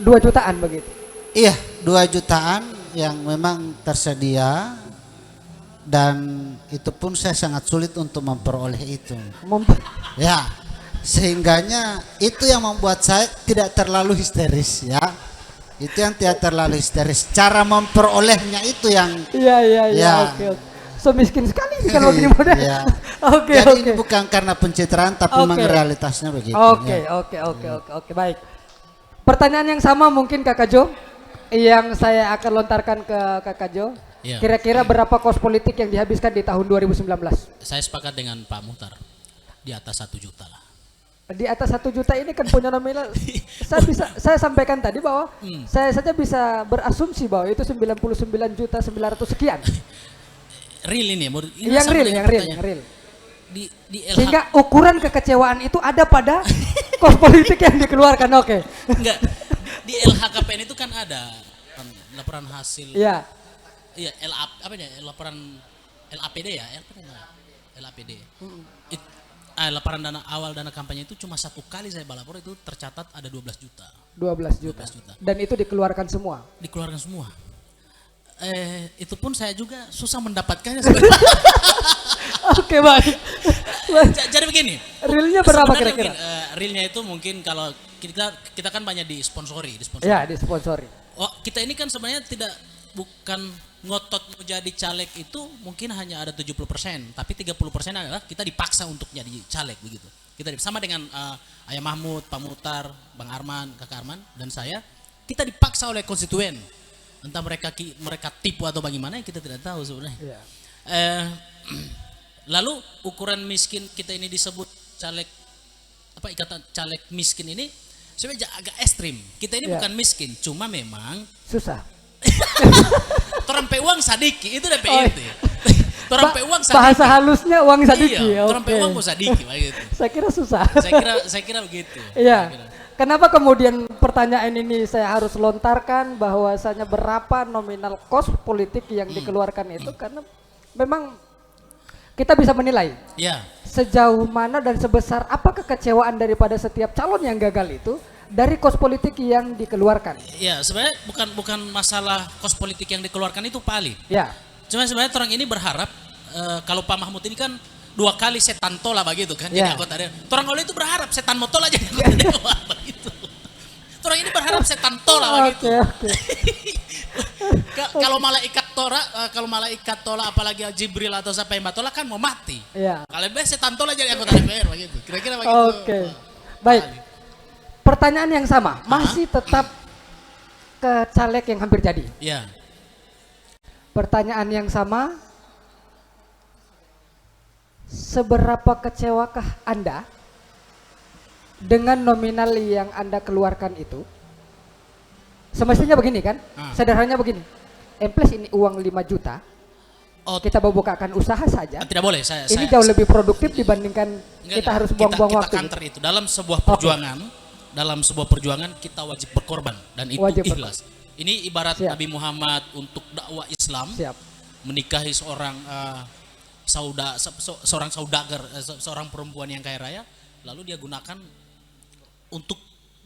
2 jutaan begitu? Iya, 2 jutaan yang memang tersedia, dan itu pun saya sangat sulit untuk memperoleh itu. Ya, sehingganya itu yang membuat saya tidak terlalu histeris ya. Itu yang tidak terlalu histeris. Cara memperolehnya itu yang Iya, Ya. oke. So miskin sekali ini kalau begini model. Iya. Oke, Jadi oke. ini bukan karena pencitraan, tapi Oke. memang realitasnya begitu. Oke, ya. oke, baik. Pertanyaan yang sama mungkin Kakak Jo, yang saya akan lontarkan ke Kakak Jo. Ya. Kira-kira berapa kos politik yang dihabiskan di tahun 2019? Saya sepakat dengan Pak Muthar, di atas 1 juta lah. Di atas 1 juta ini kan punya nominal. Saya sampaikan tadi bahwa saya saja bisa berasumsi bahwa itu 99 juta 900 sekian. Real ini, Yang sama real, dengan yang real, pertanyaan. yang real. Di LH, Sehingga ukuran kekecewaan itu ada pada kos politik yang dikeluarkan. Oke. enggak, di LHKPN itu kan ada laporan hasil. Iya. Iya, LAP apa ya? Laporan LAPD ya, LAPD. Laporan dana kampanye itu cuma 1 kali saya balapor itu tercatat ada 12 juta. 12 juta. Dan itu dikeluarkan semua. Dikeluarkan semua. Itu pun saya juga susah mendapatkannya sebenarnya. Oke, baik. Jadi begini. Realnya berapa sebenarnya kira-kira? Realnya itu mungkin kalau kita kan banyak disponsori. Ya, disponsori. Oh, kita ini kan sebenarnya bukan ngotot mau jadi caleg itu mungkin hanya ada 70%, tapi 30% adalah kita dipaksa untuk jadi caleg begitu. Kita sama dengan Ayah Mahmud, Pak Muhtar, Bang Arman, Kakak Arman dan saya, kita dipaksa oleh konstituen. Entah mereka tipu atau bagaimana kita tidak tahu sebenarnya. Ya. Lalu ukuran miskin kita ini disebut caleg ikatan caleg miskin ini sebenarnya agak ekstrim. Kita ini bukan miskin, cuma memang susah. Torampe uang sadiki itu udah PIT. Torampe uang sadiki. Bahasa halusnya uang sadiki. Iya, torampe uang mau sadiki begitu. Saya kira susah. Saya kira begitu. Iya. Kenapa kemudian pertanyaan ini saya harus lontarkan bahwasanya berapa nominal cost politik yang dikeluarkan itu karena memang kita bisa menilai sejauh mana dan sebesar apa kekecewaan daripada setiap calon yang gagal itu dari kos politik yang dikeluarkan. Ya, sebenarnya bukan masalah kos politik yang dikeluarkan itu Pak Ali. Ya. Cuma sebenarnya orang ini berharap kalau Pak Mahmud ini kan 2 kali setan tola begitu kan jadi anggota dewan. Orang oleh itu berharap setan motola jadi anggota dewan begitu. Orang ini berharap setan tola begitu. Oke. Kalau malaikat tola apalagi Jibril atau siapa yang tola kan mau mati. Iya. Kalau setan tola jadi anggota DPR begitu. Kira-kira begitu. Oke. Baik. Pertanyaan yang sama, masih tetap ke caleg yang hampir jadi. Iya. Pertanyaan yang sama, seberapa kecewakah Anda dengan nominal yang Anda keluarkan itu? Semestinya begini kan, sederhananya begini, plus ini uang 5 juta, kita membukakan usaha saja. Tidak boleh, ini jauh lebih produktif dibandingkan kita harus buang-buang waktu. Kita counter itu, dalam sebuah perjuangan, kita wajib berkorban dan itu wajib ikhlas. Ini ibarat Nabi Muhammad untuk dakwah Islam. Menikahi seorang saudagar, seorang perempuan yang kaya raya, lalu dia gunakan untuk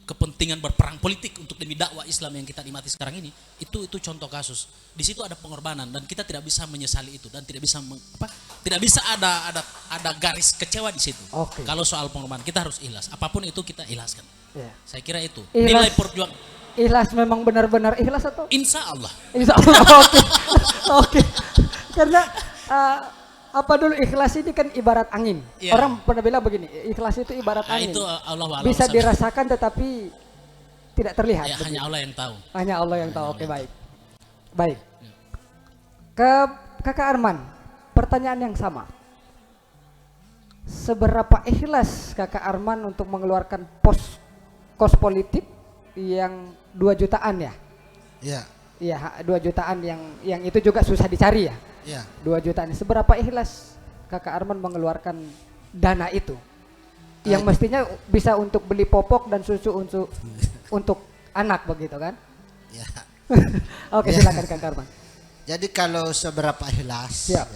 kepentingan berperang politik untuk demi dakwah Islam yang kita nikmati sekarang ini. Itu contoh kasus. Di situ ada pengorbanan dan kita tidak bisa menyesali itu dan tidak bisa ada garis kecewa di situ. Kalau soal pengorbanan kita harus ikhlas. Apapun itu kita ikhlaskan. Saya kira itu nilai perjuangan. Ikhlas memang benar-benar ikhlas atau? Insya Allah. Oke. Karena apa dulu ikhlas ini kan ibarat angin. Orang pernah bilang begini, ikhlas itu ibarat angin. Itu Allah bisa dirasakan tetapi tidak terlihat. Hanya Allah yang tahu. Hanya Allah yang tahu. Oke, baik. Baik. Ke Kakak Arman, pertanyaan yang sama. Seberapa ikhlas Kakak Arman untuk mengeluarkan kos politik yang 2 jutaan ya? Iya. Iya, 2 jutaan yang itu juga susah dicari ya? Iya. 2 jutaan. Seberapa ikhlas Kakak Arman mengeluarkan dana itu? Yang mestinya bisa untuk beli popok dan susu untuk anak begitu kan? Ya. Oke, silakan Kakak Arman. Jadi kalau seberapa ikhlas? Ya,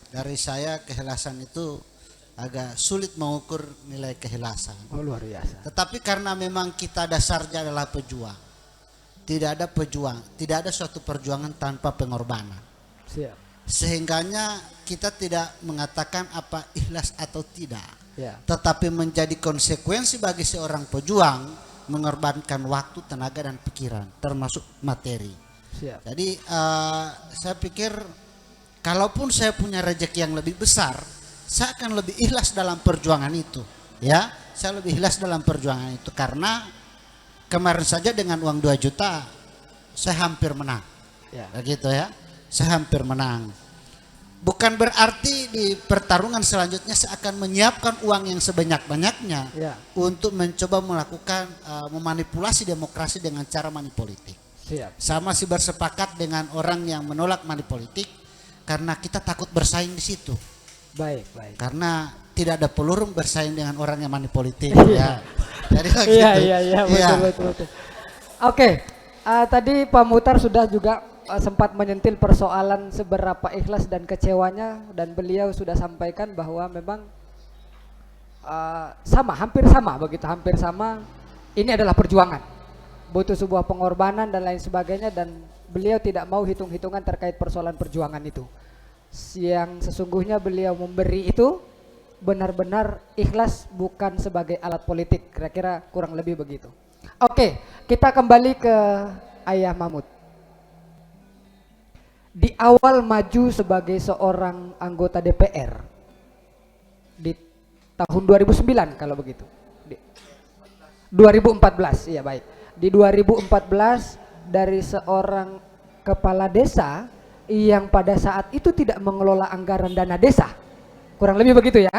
dari saya keikhlasan itu agak sulit mengukur nilai keikhlasan. Luar biasa. Tetapi karena memang kita dasarnya adalah pejuang, tidak ada suatu perjuangan tanpa pengorbanan. Siap. Sehingganya kita tidak mengatakan apa ikhlas atau tidak, ya. Tetapi menjadi konsekuensi bagi seorang pejuang mengorbankan waktu, tenaga dan pikiran, termasuk materi. Siap. Jadi saya pikir kalaupun saya punya rezeki yang lebih besar, saya akan lebih ikhlas dalam perjuangan itu, ya. Saya lebih ikhlas dalam perjuangan itu karena kemarin saja dengan uang 2 juta saya hampir menang, ya. Begitu ya, saya hampir menang. Bukan berarti di pertarungan selanjutnya saya akan menyiapkan uang yang sebanyak-banyaknya untuk mencoba melakukan memanipulasi demokrasi dengan cara manipolitik. Siap. Saya masih bersepakat dengan orang yang menolak manipolitik karena kita takut bersaing di situ. Baik. Karena tidak ada peluang bersaing dengan orang yang manipolitik. Ya. Jadi iya, betul. Oke, tadi Pak Muhtar sudah juga sempat menyentil persoalan seberapa ikhlas dan kecewanya, dan beliau sudah sampaikan bahwa memang sama, hampir sama begitu, hampir sama. Ini adalah perjuangan, butuh sebuah pengorbanan dan lain sebagainya, dan beliau tidak mau hitung-hitungan terkait persoalan perjuangan itu. Yang sesungguhnya beliau memberi itu benar-benar ikhlas, bukan sebagai alat politik, kira-kira kurang lebih begitu. Oke, kita kembali ke Ayah Mahmud. Di awal maju sebagai seorang anggota DPR di tahun 2009 kalau begitu. 2014, iya baik. Di 2014 dari seorang kepala desa yang pada saat itu tidak mengelola anggaran dana desa. Kurang lebih begitu ya.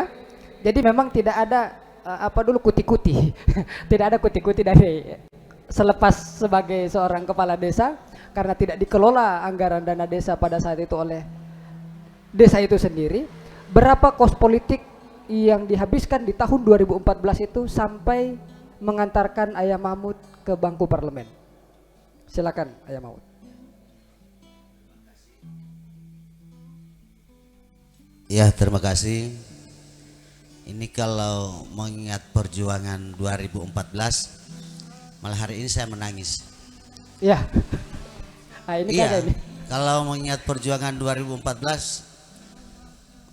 Jadi memang tidak ada kuti-kuti. Tidak ada kuti-kuti dari selepas sebagai seorang kepala desa, karena tidak dikelola anggaran dana desa pada saat itu oleh desa itu sendiri. Berapa kos politik yang dihabiskan di tahun 2014 itu sampai mengantarkan Ayah Mahmud ke bangku parlemen? Silakan Ayah Mahmud. Ya, terima kasih. Ini kalau mengingat perjuangan 2014, malah hari ini saya menangis. Ya. Nah, ini Iya, ini. kalau mengingat perjuangan 2014,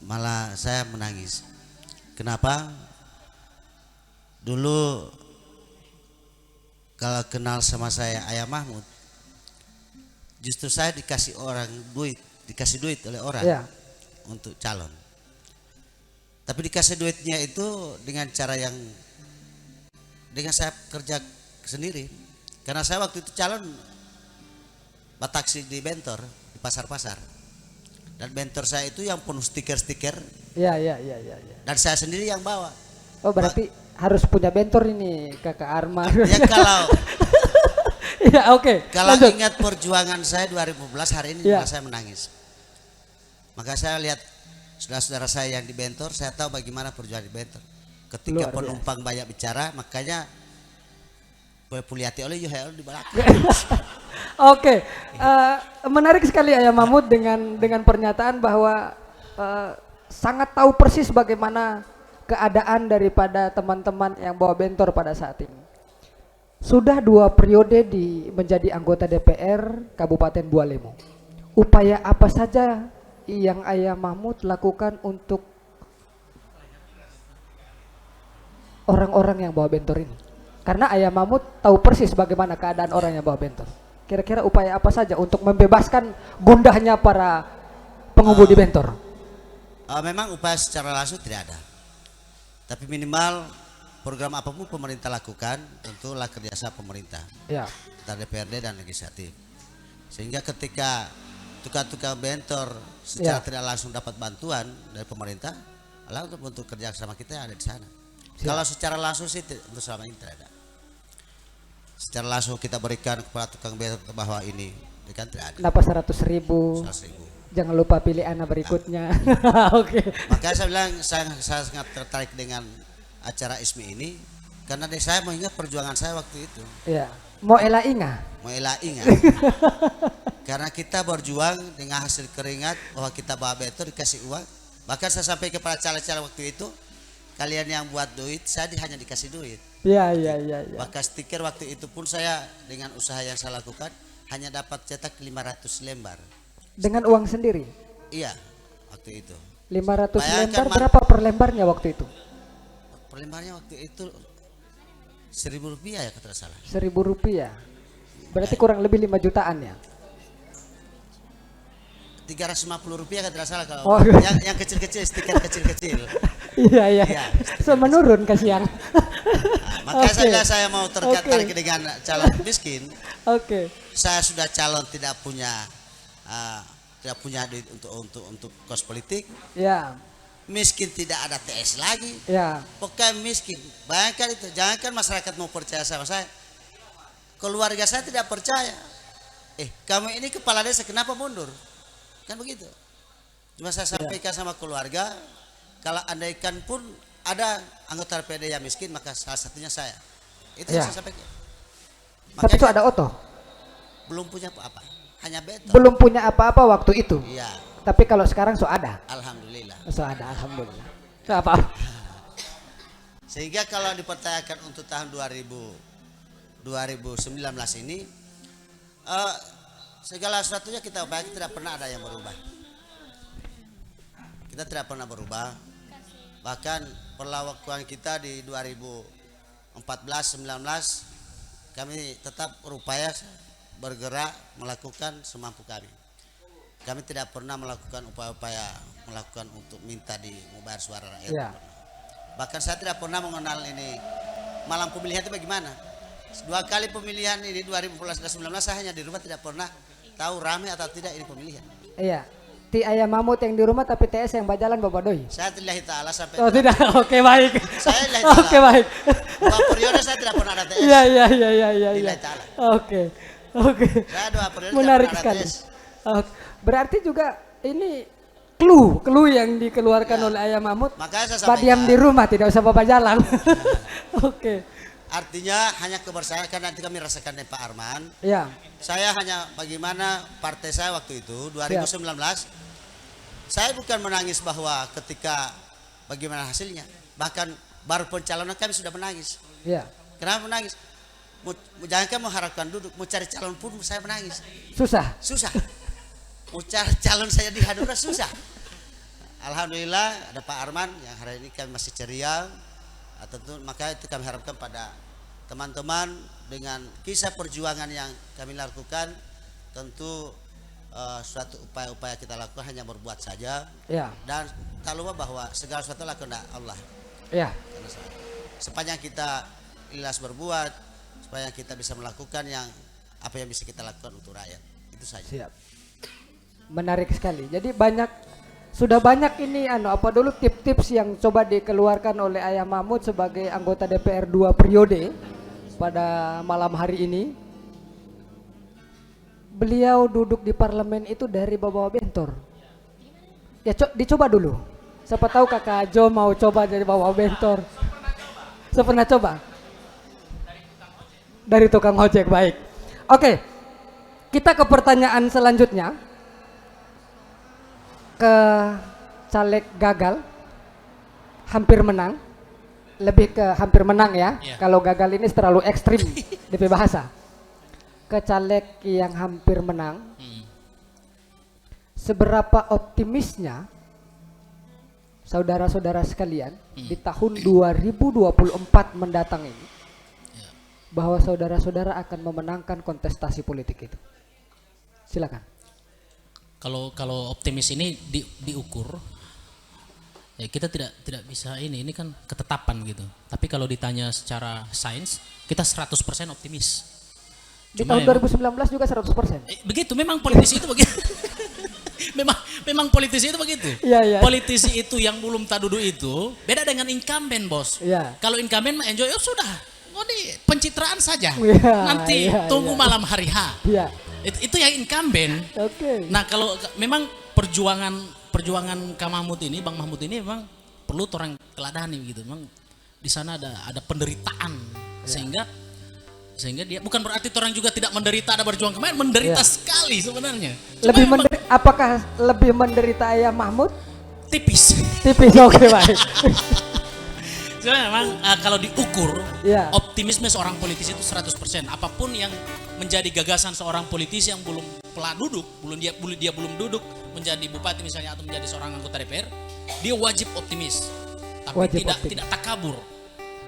malah saya menangis. Kenapa? Dulu kalau kenal sama saya Ayah Mahmud, justru saya dikasih duit oleh orang Ya. untuk calon. Tapi dikasih duitnya itu dengan cara yang dengan saya kerja sendiri. Karena saya waktu itu calon bataksi di bentor, di pasar-pasar. Dan bentor saya itu yang penuh stiker-stiker. Ya. Dan saya sendiri yang bawa. Oh, berarti harus punya bentor ini Kakak Arman. Ya kalau Ya, oke. kalau Lanjut. ingat perjuangan saya 2014, hari ini Ya. malah saya menangis. Maka saya lihat saudara-saudara saya yang di bentor, saya tahu bagaimana perjuangan di bentor. Ketika Luar penumpang banyak bicara, makanya Puliati oleh Yuhel di belakang. Oke, menarik sekali Ayah Mahmud dengan pernyataan bahwa sangat tahu persis bagaimana keadaan daripada teman-teman yang bawa bentor pada saat ini. Sudah 2 periode menjadi anggota DPR Kabupaten Bualemo. Upaya apa saja yang Ayah Mahmud lakukan untuk orang-orang yang bawa bentor ini? Karena Ayah Mahmud tahu persis bagaimana keadaan orang yang bawa bentor. Kira-kira upaya apa saja untuk membebaskan gundahnya para pengemudi bentor? Memang upaya secara langsung tidak ada. Tapi minimal program apapun pemerintah lakukan tentulah kerjasama pemerintah, Ya. antara DPRD dan legislatif. Sehingga ketika tukang-tukang bentor secara Ya. tidak langsung dapat bantuan dari pemerintah, Allah untuk kerja sama kita yang ada di sana. Siap. Kalau secara langsung sih untuk selama ini tidak ada. Secara langsung kita berikan kepada tukang bentor bahwa ini kan tidak ada. Kenapa 100.000? 100.000. Jangan lupa pilih anak berikutnya. Oke. Makanya saya bilang saya sangat tertarik dengan acara ISMI ini karena saya mengingat perjuangan saya waktu itu. Ya. Mau ela inga? Mau ingat. Karena kita berjuang dengan hasil keringat bahwa kita bawa bentor dikasih uang. Bahkan saya sampai kepada caleg-caleg waktu itu, kalian yang buat duit, saya hanya dikasih duit. Ya. Bahkan stiker waktu itu pun saya dengan usaha yang saya lakukan hanya dapat cetak 500 lembar. Dengan uang sendiri? Iya, waktu itu. 500 Bayangkan, lembar berapa per lembarnya waktu itu? Per lembarnya waktu itu Rp1.000 ya kalau tidak salah. Rp1.000. Berarti kurang lebih 5 jutaan ya? Rp350 kalau tidak salah kalau Oh. yang kecil-kecil, stiker kecil-kecil. Iya. Iya, So menurun kasihan. Makanya Oke. saya mau tertarik dengan calon miskin. Oke. Saya sudah calon tidak punya duit untuk kos politik. Ya. Miskin tidak ada TS lagi. Ya. Pokoknya miskin. Bayangkan itu. Jangankan masyarakat mau percaya sama saya. Keluarga saya tidak percaya. Kamu ini kepala desa kenapa mundur? Kan begitu. Cuma saya sampaikan sama keluarga, kalau andaikan pun ada anggota DPRD yang miskin, maka salah satunya saya. Itu yang Ya. saya sampaikan. Tapi itu ada Oto. Belum punya apa-apa. hanya beton. Belum punya apa-apa waktu itu. Iya, Tapi kalau sekarang so ada. alhamdulillah. So ada, alhamdulillah. So apa? Sehingga kalau dipertanyakan untuk tahun 2019 ini segala sesuatunya kita upayakan, tidak pernah ada yang berubah. Kita tidak pernah berubah. Bahkan perlakuan kita di 2014-19 kami tetap berupaya bergerak melakukan semampu kami. Kami tidak pernah melakukan upaya-upaya melakukan untuk minta di membayar suara rakyat. Ya. Bahkan saya tidak pernah mengenal ini malam pemilihan itu bagaimana. 2 kali pemilihan ini 2014 dan 2019 saya hanya di rumah, tidak pernah tahu ramai atau tidak ini pemilihan. Iya. Ti ayam mamut yang di rumah tapi TS yang berjalan Bapak Doi. Saya lillahi ta'ala sampai Oh tidak, oke baik. Saya lillahi ta'ala. Oke baik. 2 periode saya tidak pernah ada TS. Iya iya iya iya iya. Lillahi ta'ala. Oke. Oke. Saya 2 periode Menarik tidak pernah sekali. ada TS. Oke. Berarti juga ini clue yang dikeluarkan oleh ayam mamut. Makanya saya Pak diam sampaikan, di rumah, tidak usah Bapak jalan. Oke. artinya hanya kebersamaan karena nanti kami rasakan dari Pak Arman. Ya. Saya hanya bagaimana partai saya waktu itu 2019. Saya bukan menangis bahwa ketika bagaimana hasilnya. Bahkan baru pencalonan kami sudah menangis. Ya. Kenapa menangis? Jangan mengharapkan duduk, mau cari calon pun saya menangis. Susah. Susah. Mau cari calon saya di Hanura susah. Alhamdulillah ada Pak Arman yang hari ini kami masih ceria. Tentu maka itu kami harapkan pada teman-teman dengan kisah perjuangan yang kami lakukan, tentu suatu upaya-upaya kita lakukan hanya berbuat saja. Ya. Dan tak lupa bahwa segala sesuatu adalah kehendak Allah. Ya. Karena sepanjang kita ikhlas berbuat, sepanjang kita bisa melakukan yang apa yang bisa kita lakukan untuk rakyat, itu saja. Siap. Menarik sekali. Jadi sudah banyak ini apa dulu tips-tips yang coba dikeluarkan oleh Ayah Mahmud sebagai anggota DPR 2 periode pada malam hari ini. Beliau duduk di parlemen itu dari bawa bentor. Ya dicoba dulu. Siapa tahu Kakak Jo mau coba jadi bawa bentor. Saya pernah coba. Dari tukang ojek, baik. Oke. Kita ke pertanyaan selanjutnya. Ke caleg gagal, hampir menang, lebih ke hampir menang ya. Kalau gagal ini terlalu ekstrim DP bahasa. Ke caleg yang hampir menang, seberapa optimisnya saudara-saudara sekalian di tahun 2024 mendatang ini bahwa saudara-saudara akan memenangkan kontestasi politik itu? Silakan. Kalau optimis ini diukur, ya kita tidak bisa ini kan ketetapan gitu. Tapi kalau ditanya secara sains, kita 100% optimis. Di tahun 2019 juga 100%. Begitu, memang politisi itu begitu. memang politisi itu begitu. Iya. Politisi itu yang belum tak duduk itu beda dengan incumbent, bos. Iya. Kalau incumbent mah enjoy, sudah. Oh, di pencitraan saja. Iya, Nanti tunggu malam hari H. Iya. Itu yang incumbent. Oke. Nah, kalau memang perjuangan Kang Mahmud ini, Bang Mahmud ini memang perlu orang teladani gitu. Memang di sana ada penderitaan sehingga dia bukan berarti orang juga tidak menderita, ada berjuang kemarin, menderita sekali sebenarnya. Apakah lebih menderita Ayah Mahmud? Tipis. Oke, baik. Sebenarnya memang kalau diukur optimisme seorang politisi itu 100%. Apapun yang menjadi gagasan seorang politisi yang belum pernah duduk, dia belum duduk menjadi bupati misalnya atau menjadi seorang anggota DPR, dia wajib optimis. Tapi tidak takabur.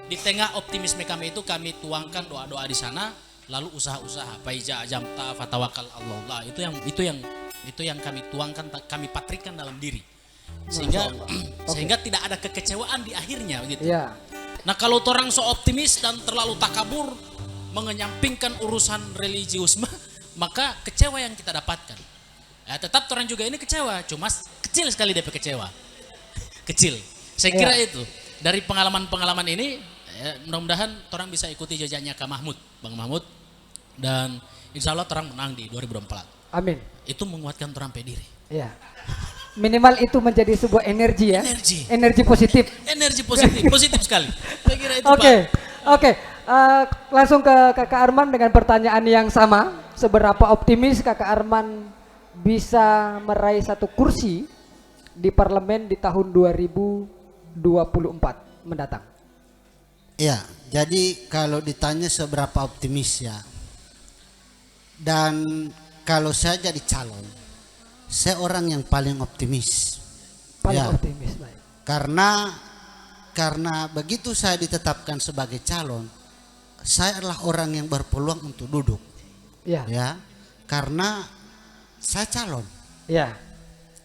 Di tengah optimisme kami itu kami tuangkan doa-doa di sana, lalu usaha-usaha faija jamta fatawakal Allah. Itu yang kami tuangkan, kami patrikan dalam diri. Sehingga tidak ada kekecewaan di akhirnya begitu. Ya. Nah, kalau orang so optimis dan terlalu takabur mengenyampingkan urusan religiusme, maka kecewa yang kita dapatkan. Ya, tetap orang juga ini kecewa, cuma kecil sekali DP kecewa. Kecil. Saya kira itu. Dari pengalaman-pengalaman ini, mudah-mudahan orang bisa ikuti jejaknya Kang Mahmud, Bang Mahmud, dan insya Allah orang menang di 2024. Amin. Itu menguatkan orang pediri. Ya. Minimal itu menjadi sebuah energi ya. Energi positif. Energi positif sekali. Saya kira itu. Oke. Langsung ke Kakak Arman dengan pertanyaan yang sama. seberapa optimis Kakak Arman bisa meraih satu kursi di parlemen di tahun 2024 mendatang? Ya, jadi kalau ditanya seberapa optimis ya, dan kalau saya jadi calon, saya orang yang paling optimis. Paling Ya, optimis, baik. karena begitu saya ditetapkan sebagai calon, saya adalah orang yang berpeluang untuk duduk. Ya, Ya, karena saya calon. ya,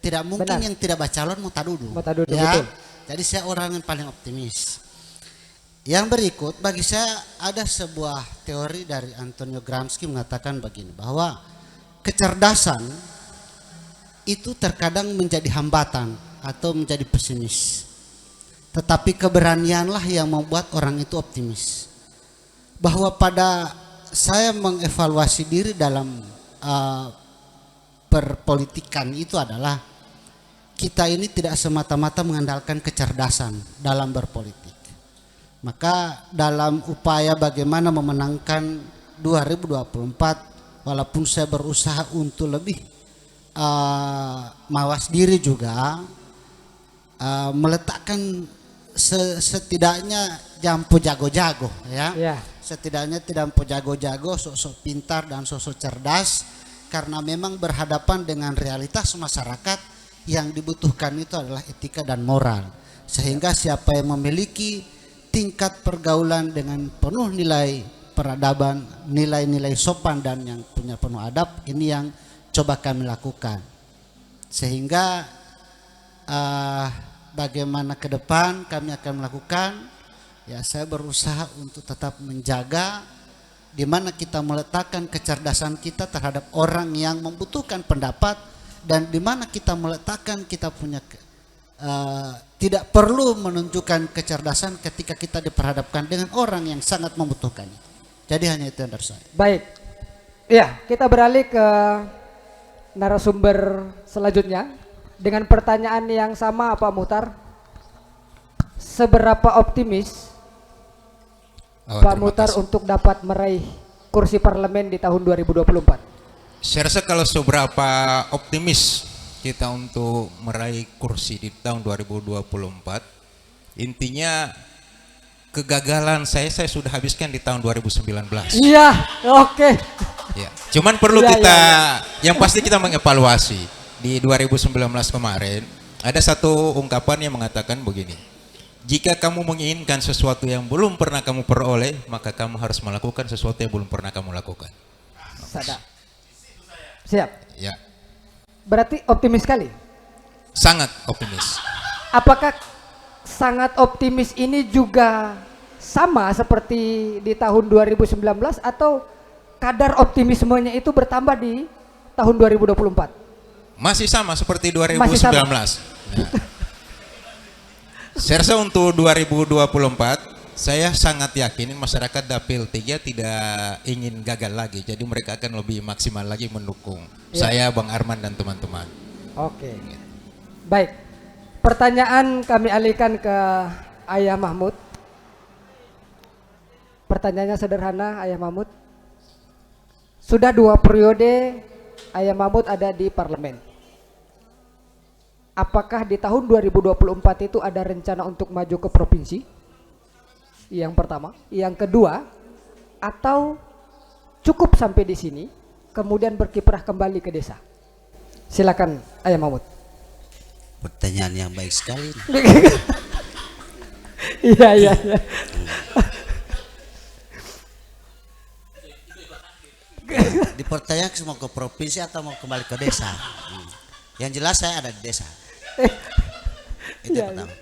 Tidak mungkin Benar. yang tidak bacalon mau tak duduk. Mau tak duduk, Ya, betul. jadi saya orang yang paling optimis. Yang berikut bagi saya ada sebuah teori dari Antonio Gramsci mengatakan begini, bahwa kecerdasan itu terkadang menjadi hambatan atau menjadi pesimis. Tetapi keberanianlah yang membuat orang itu optimis. Bahwa pada saya mengevaluasi diri dalam perpolitikan itu adalah kita ini tidak semata-mata mengandalkan kecerdasan dalam berpolitik. Maka dalam upaya bagaimana memenangkan 2024, walaupun saya berusaha untuk lebih mawas diri juga, meletakkan setidaknya jampu jago-jago ya. ya, Setidaknya tidak jago-jago, sosok pintar dan sosok cerdas, karena memang berhadapan dengan realitas masyarakat yang dibutuhkan itu adalah etika dan moral. Sehingga siapa yang memiliki tingkat pergaulan dengan penuh nilai peradaban, nilai-nilai sopan dan yang punya penuh adab, ini yang coba kami lakukan. Sehingga bagaimana ke depan kami akan melakukan, ya saya berusaha untuk tetap menjaga di mana kita meletakkan kecerdasan kita terhadap orang yang membutuhkan pendapat, dan di mana kita meletakkan kita punya tidak perlu menunjukkan kecerdasan ketika kita diperhadapkan dengan orang yang sangat membutuhkannya. Jadi hanya itu yang dari saya. baik. Ya, kita beralih ke narasumber selanjutnya dengan pertanyaan yang sama, Pak Muhtar. Seberapa optimis Pak terima Muhtar kasih. untuk dapat meraih kursi parlemen di tahun 2024? Saya rasa kalau seberapa optimis kita untuk meraih kursi di tahun 2024, intinya kegagalan saya sudah habiskan di tahun 2019. Iya, oke. Ya, cuman perlu Ya, kita, yang pasti kita mengevaluasi di 2019 kemarin ada satu ungkapan yang mengatakan begini: jika kamu menginginkan sesuatu yang belum pernah kamu peroleh, maka kamu harus melakukan sesuatu yang belum pernah kamu lakukan. Sadar. Siap. Ya, Berarti optimis sekali. sangat optimis. Apakah sangat optimis ini juga sama seperti di tahun 2019 atau kadar optimismenya itu bertambah di tahun 2024? Masih sama seperti 2019. Masih sama. Ya. Saya rasa untuk 2024 saya sangat yakin masyarakat Dapil 3 tidak ingin gagal lagi. Jadi mereka akan lebih maksimal lagi mendukung saya, Bang Arman dan teman-teman. Oke. Baik. Pertanyaan kami alihkan ke Ayah Mahmud. Pertanyaannya sederhana, Ayah Mahmud. Sudah 2 periode Ayah Mahmud ada di parlemen. Apakah di tahun 2024 itu ada rencana untuk maju ke provinsi? Yang pertama. Yang kedua, atau cukup sampai di sini, kemudian berkiprah kembali ke desa? Silakan Ayah Mahmud. Pertanyaan yang baik sekali. Iya, iya, iya. Dipertanyakan mau ke provinsi atau mau kembali ke desa. Yang jelas saya ada di desa. Itu Iya, yang pertama.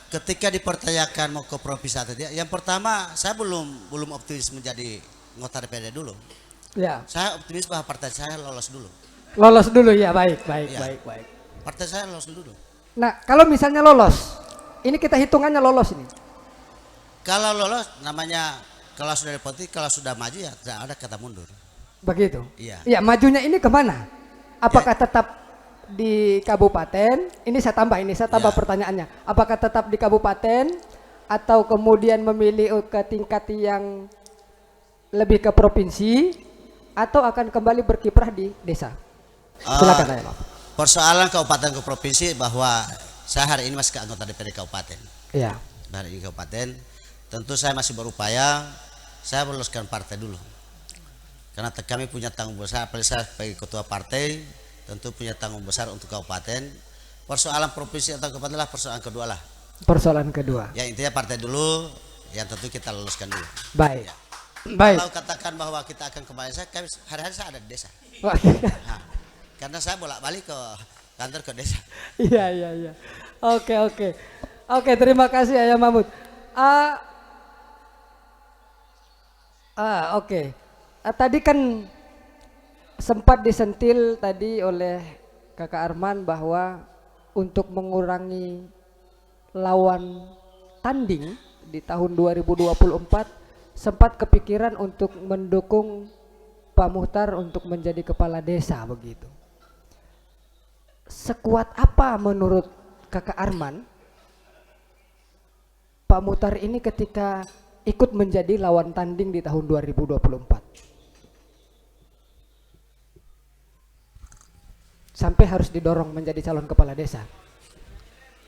Ketika dipertanyakan mau ke provinsi atau tidak, yang pertama saya belum optimis menjadi anggota DPRD dulu. Ya, Saya optimis bahwa partai saya lolos dulu. lolos dulu ya, baik, baik, Iya. baik, baik. Partai saya lolos dulu. Nah, kalau misalnya lolos, ini kita hitungannya lolos ini. Kalau lolos namanya, kalau sudah di politik, kalau sudah maju ya tidak ada kata mundur. Begitu. Iya. Ya, majunya ini kemana? Apakah tetap di kabupaten? Ini saya tambah Ya. pertanyaannya. Apakah tetap di kabupaten atau kemudian memilih ke tingkat yang lebih ke provinsi atau akan kembali berkiprah di desa? Silakan Ayah Mahfud. Persoalan kabupaten ke provinsi bahwa saya hari ini masih anggota DPD kabupaten. Iya. Dari di kabupaten, tentu saya masih berupaya saya meluluskan partai dulu. Karena kami punya tanggung besar, apalagi saya sebagai ketua partai, tentu punya tanggung besar untuk kabupaten. Persoalan provinsi atau kabupaten adalah persoalan kedua lah. Persoalan kedua. Ya intinya partai dulu, yang tentu kita luluskan dulu. Baik. Ya. Baik. Kalau katakan bahwa kita akan kembali, hari-hari saya ada di desa. Nah, karena saya bolak-balik ke kantor ke desa. Iya. Oke, terima kasih Ayah Mahmud. Oke. Tadi kan sempat disentil tadi oleh Kakak Arman bahwa untuk mengurangi lawan tanding di tahun 2024 sempat kepikiran untuk mendukung Pak Muchtar untuk menjadi kepala desa begitu. Sekuat apa menurut Kakak Arman Pak Muchtar ini ketika ikut menjadi lawan tanding di tahun 2024? Sampai harus didorong menjadi calon kepala desa.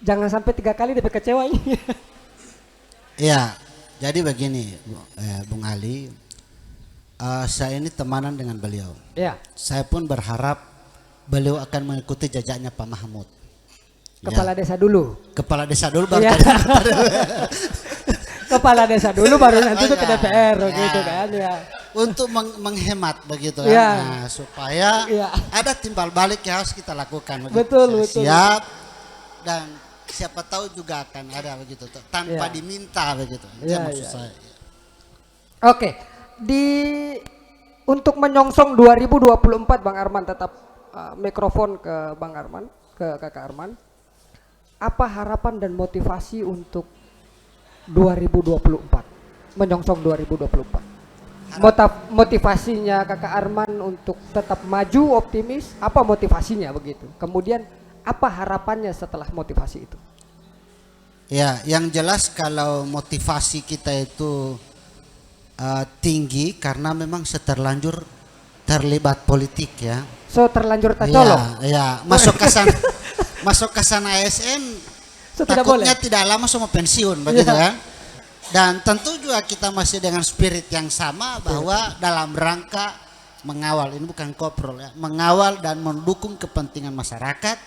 Jangan sampai 3 kali DP kecewa ini. Ya, jadi begini Bung Ali, saya ini temanan dengan beliau. Ya. Saya pun berharap beliau akan mengikuti jejaknya Pak Mahmud. Kepala desa dulu. Kepala desa dulu baru Ya. Kepala desa dulu baru nanti itu ke Ya. DPR Ya. gitu kan ya. Untuk menghemat begitu kan, Ya. nah, supaya Ya. ada timbal balik yang harus kita lakukan. Begitu. Betul, Saya betul. siap dan siapa tahu juga akan ada begitu tanpa Ya. diminta begitu. Itu Ya, maksud ya. saya. Oke. Untuk menyongsong 2024 Bang Arman tetap mikrofon ke Bang Arman, ke Kakak Arman. Apa harapan dan motivasi untuk 2024? Menyongsong 2024. Motivasinya Kakak Arman untuk tetap maju optimis, apa motivasinya begitu? Kemudian apa harapannya setelah motivasi itu? Ya, yang jelas kalau motivasi kita itu tinggi karena memang seterlanjur terlibat politik ya. So terlanjur tacolok. Ya, masuk ke sana ASN So tidak takutnya boleh. tidak lama semua pensiun begitu Ya. kan. Dan tentu juga kita masih dengan spirit yang sama bahwa dalam rangka mengawal, ini bukan koprol ya, mengawal dan mendukung kepentingan masyarakat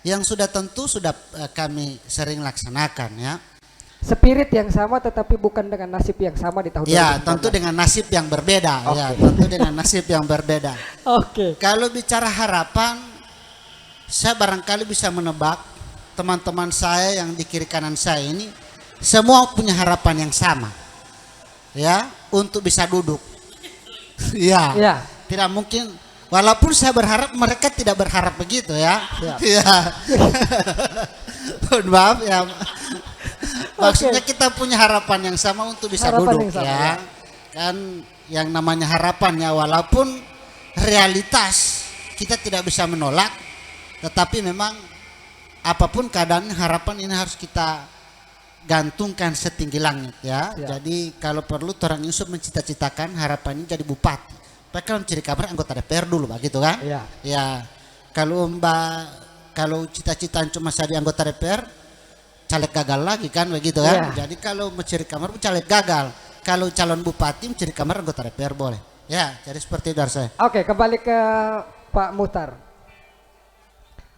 yang sudah tentu sudah kami sering laksanakan ya. Spirit yang sama tetapi bukan dengan nasib yang sama di tahun Ya, 2019. tentu dengan nasib yang berbeda ya, Oke. tentu dengan nasib yang berbeda. Oke. Kalau bicara harapan, saya barangkali bisa menebak teman-teman saya yang di kiri kanan saya ini semua punya harapan yang sama. Ya, untuk bisa duduk. Ya. Ya. Tidak mungkin, walaupun saya berharap mereka tidak berharap begitu ya. Siap. Ya. Mohon maaf ya. Maksudnya kita punya harapan yang sama untuk bisa Harapan duduk yang sama, ya. ya. Kan yang namanya harapan ya, walaupun realitas kita tidak bisa menolak, tetapi memang apapun keadaan harapan ini harus kita gantungkan setinggi langit ya. Ya. Jadi kalau perlu orang Yusuf mencita-citakan harapan ini jadi bupati. Mereka mencari kabar anggota DPR dulu begitu kan? Iya. Ya. Kalau cita-citaan cuma jadi anggota DPR, caleg gagal lagi kan begitu kan? Ya. Jadi kalau mencari kamar caleg gagal. Kalau calon bupati mencari kamar anggota DPR boleh. Ya, jadi seperti itu dari saya. Oke, kembali ke Pak Muchtar.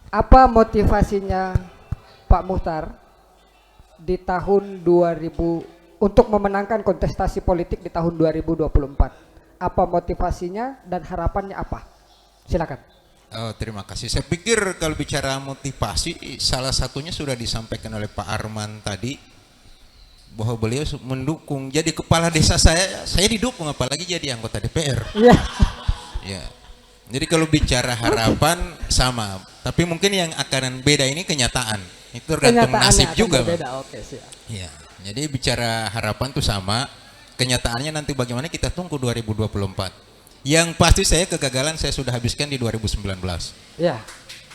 Apa motivasinya Pak Muchtar di tahun 2000 untuk memenangkan kontestasi politik di tahun 2024? Apa motivasinya dan harapannya apa? Silakan. Oh, terima kasih. Saya pikir kalau bicara motivasi, salah satunya sudah disampaikan oleh Pak Arman tadi, bahwa beliau mendukung. Jadi kepala desa saya didukung, apalagi jadi anggota DPR. Iya. Ya. Jadi kalau bicara harapan sama, tapi mungkin yang akan beda ini kenyataan. Itu tergantung Kenyataannya nasib akan juga, berbeda. Bang. Oke, siap. Ya. Jadi bicara harapan itu sama, kenyataannya nanti bagaimana kita tunggu 2024. Yang pasti saya kegagalan saya sudah habiskan di 2019. Ya.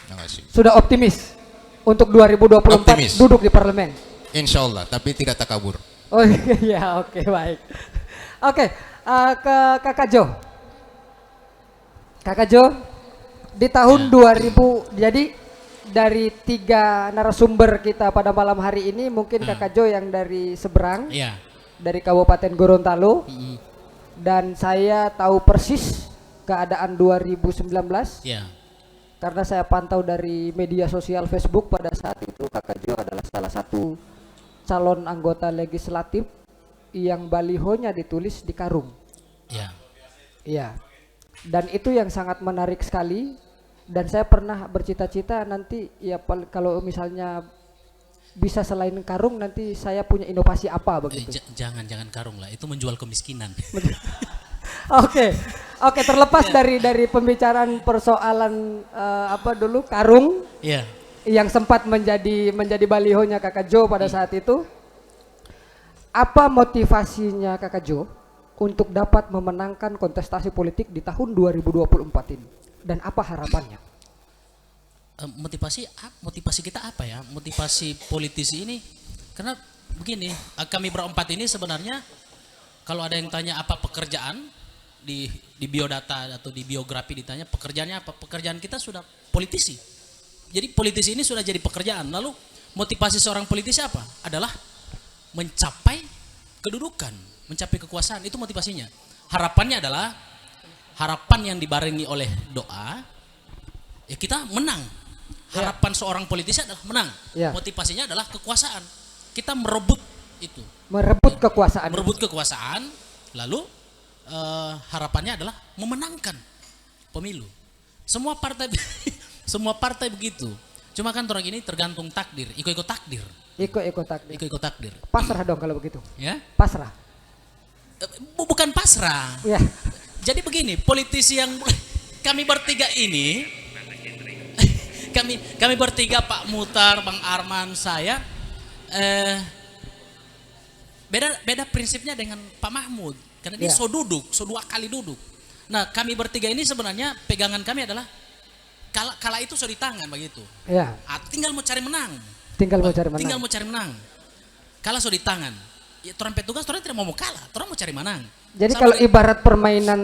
Terima kasih. Sudah optimis untuk 2024 Optimis. duduk di parlemen. Insya Allah, tapi tidak takabur. Oh iya, oke, baik. Oke, Ke Kakak Jo. Kakak Jo, di tahun 2000, jadi dari 3 narasumber kita pada malam hari ini mungkin Kakak Jo yang dari seberang, Ya. dari Kabupaten Gorontalo, Mm-mm. dan saya tahu persis keadaan 2019 Ya. karena saya pantau dari media sosial Facebook pada saat itu. Kakak Jo adalah salah satu calon anggota legislatif yang balihonya ditulis di karung. Ya. Iya. Dan itu yang sangat menarik sekali, dan saya pernah bercita-cita nanti ya kalau misalnya bisa selain karung nanti saya punya inovasi apa begitu. Jangan karung lah, itu menjual kemiskinan. Oke. Oke, terlepas dari pembicaraan persoalan apa dulu karung Iya. yang sempat menjadi balihonya Kakak Jo pada saat itu. Apa motivasinya Kakak Jo untuk dapat memenangkan kontestasi politik di tahun 2024 ini? Dan apa harapannya? Motivasi kita apa ya? Motivasi politisi ini, karena begini, kami berempat ini sebenarnya kalau ada yang tanya apa pekerjaan di biodata atau di biografi ditanya pekerjaannya apa, pekerjaan kita sudah politisi. Jadi politisi ini sudah jadi pekerjaan. Lalu motivasi seorang politisi apa? Adalah mencapai kedudukan, mencapai kekuasaan, itu motivasinya. Harapannya adalah harapan yang dibarengi oleh doa, ya kita menang. Harapan seorang politisi adalah menang. Ya. Motivasinya adalah kekuasaan. Kita merebut itu. Merebut kekuasaan. Merebut kekuasaan, lalu harapannya adalah memenangkan pemilu. Semua partai semua partai begitu. Cuma kan orang ini tergantung takdir, ikut-ikut takdir. Ikut-ikut takdir. Ikut-ikut takdir. Pasrah dong kalau begitu. Ya? Pasrah. Bukan pasrah. Ya. Jadi begini, politisi yang kami bertiga ini, kami bertiga, Pak Mutar, Bang Arman, saya, beda prinsipnya dengan Pak Mahmud, karena dia Ya. so 2 kali duduk. Nah, kami bertiga ini sebenarnya pegangan kami adalah kala itu so di tangan begitu. Ya. Tinggal mau cari menang. Tinggal mau cari menang. Tinggal mau cari menang. Kala so di tangan. Ya, orang petugas, orang tidak mau kalah, orang mau cari menang. Jadi Sama kalau ibarat permainan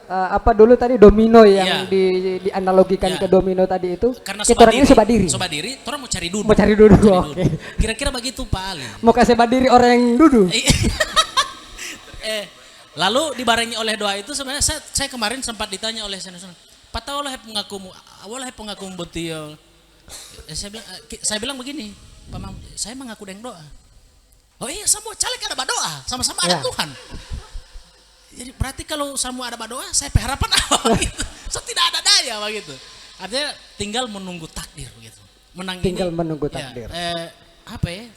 apa dulu tadi domino yang Iya. dianalogikan Iya. ke domino tadi itu, karena kita orang ini sobadiri. Sobadiri, orang mau cari duduk. Mau cari duduk, oke. Kira-kira begitu Pak Ali. Mau kasih badiri orang yang duduk. Lalu dibarengi oleh doa itu sebenarnya saya kemarin sempat ditanya oleh senasuna, Pak tahu lah pengakumu betul. Saya bilang begini, Pak Mahmud, saya mengaku dengan doa. Oh iya, semua caleg ada berdoa, sama-sama ada Ya. Tuhan. Jadi berarti kalau semua ada berdoa, saya berharapan apa gitu. So tidak ada daya begitu. Artinya tinggal menunggu takdir begitu. Menang Tinggal ini, menunggu ya, takdir.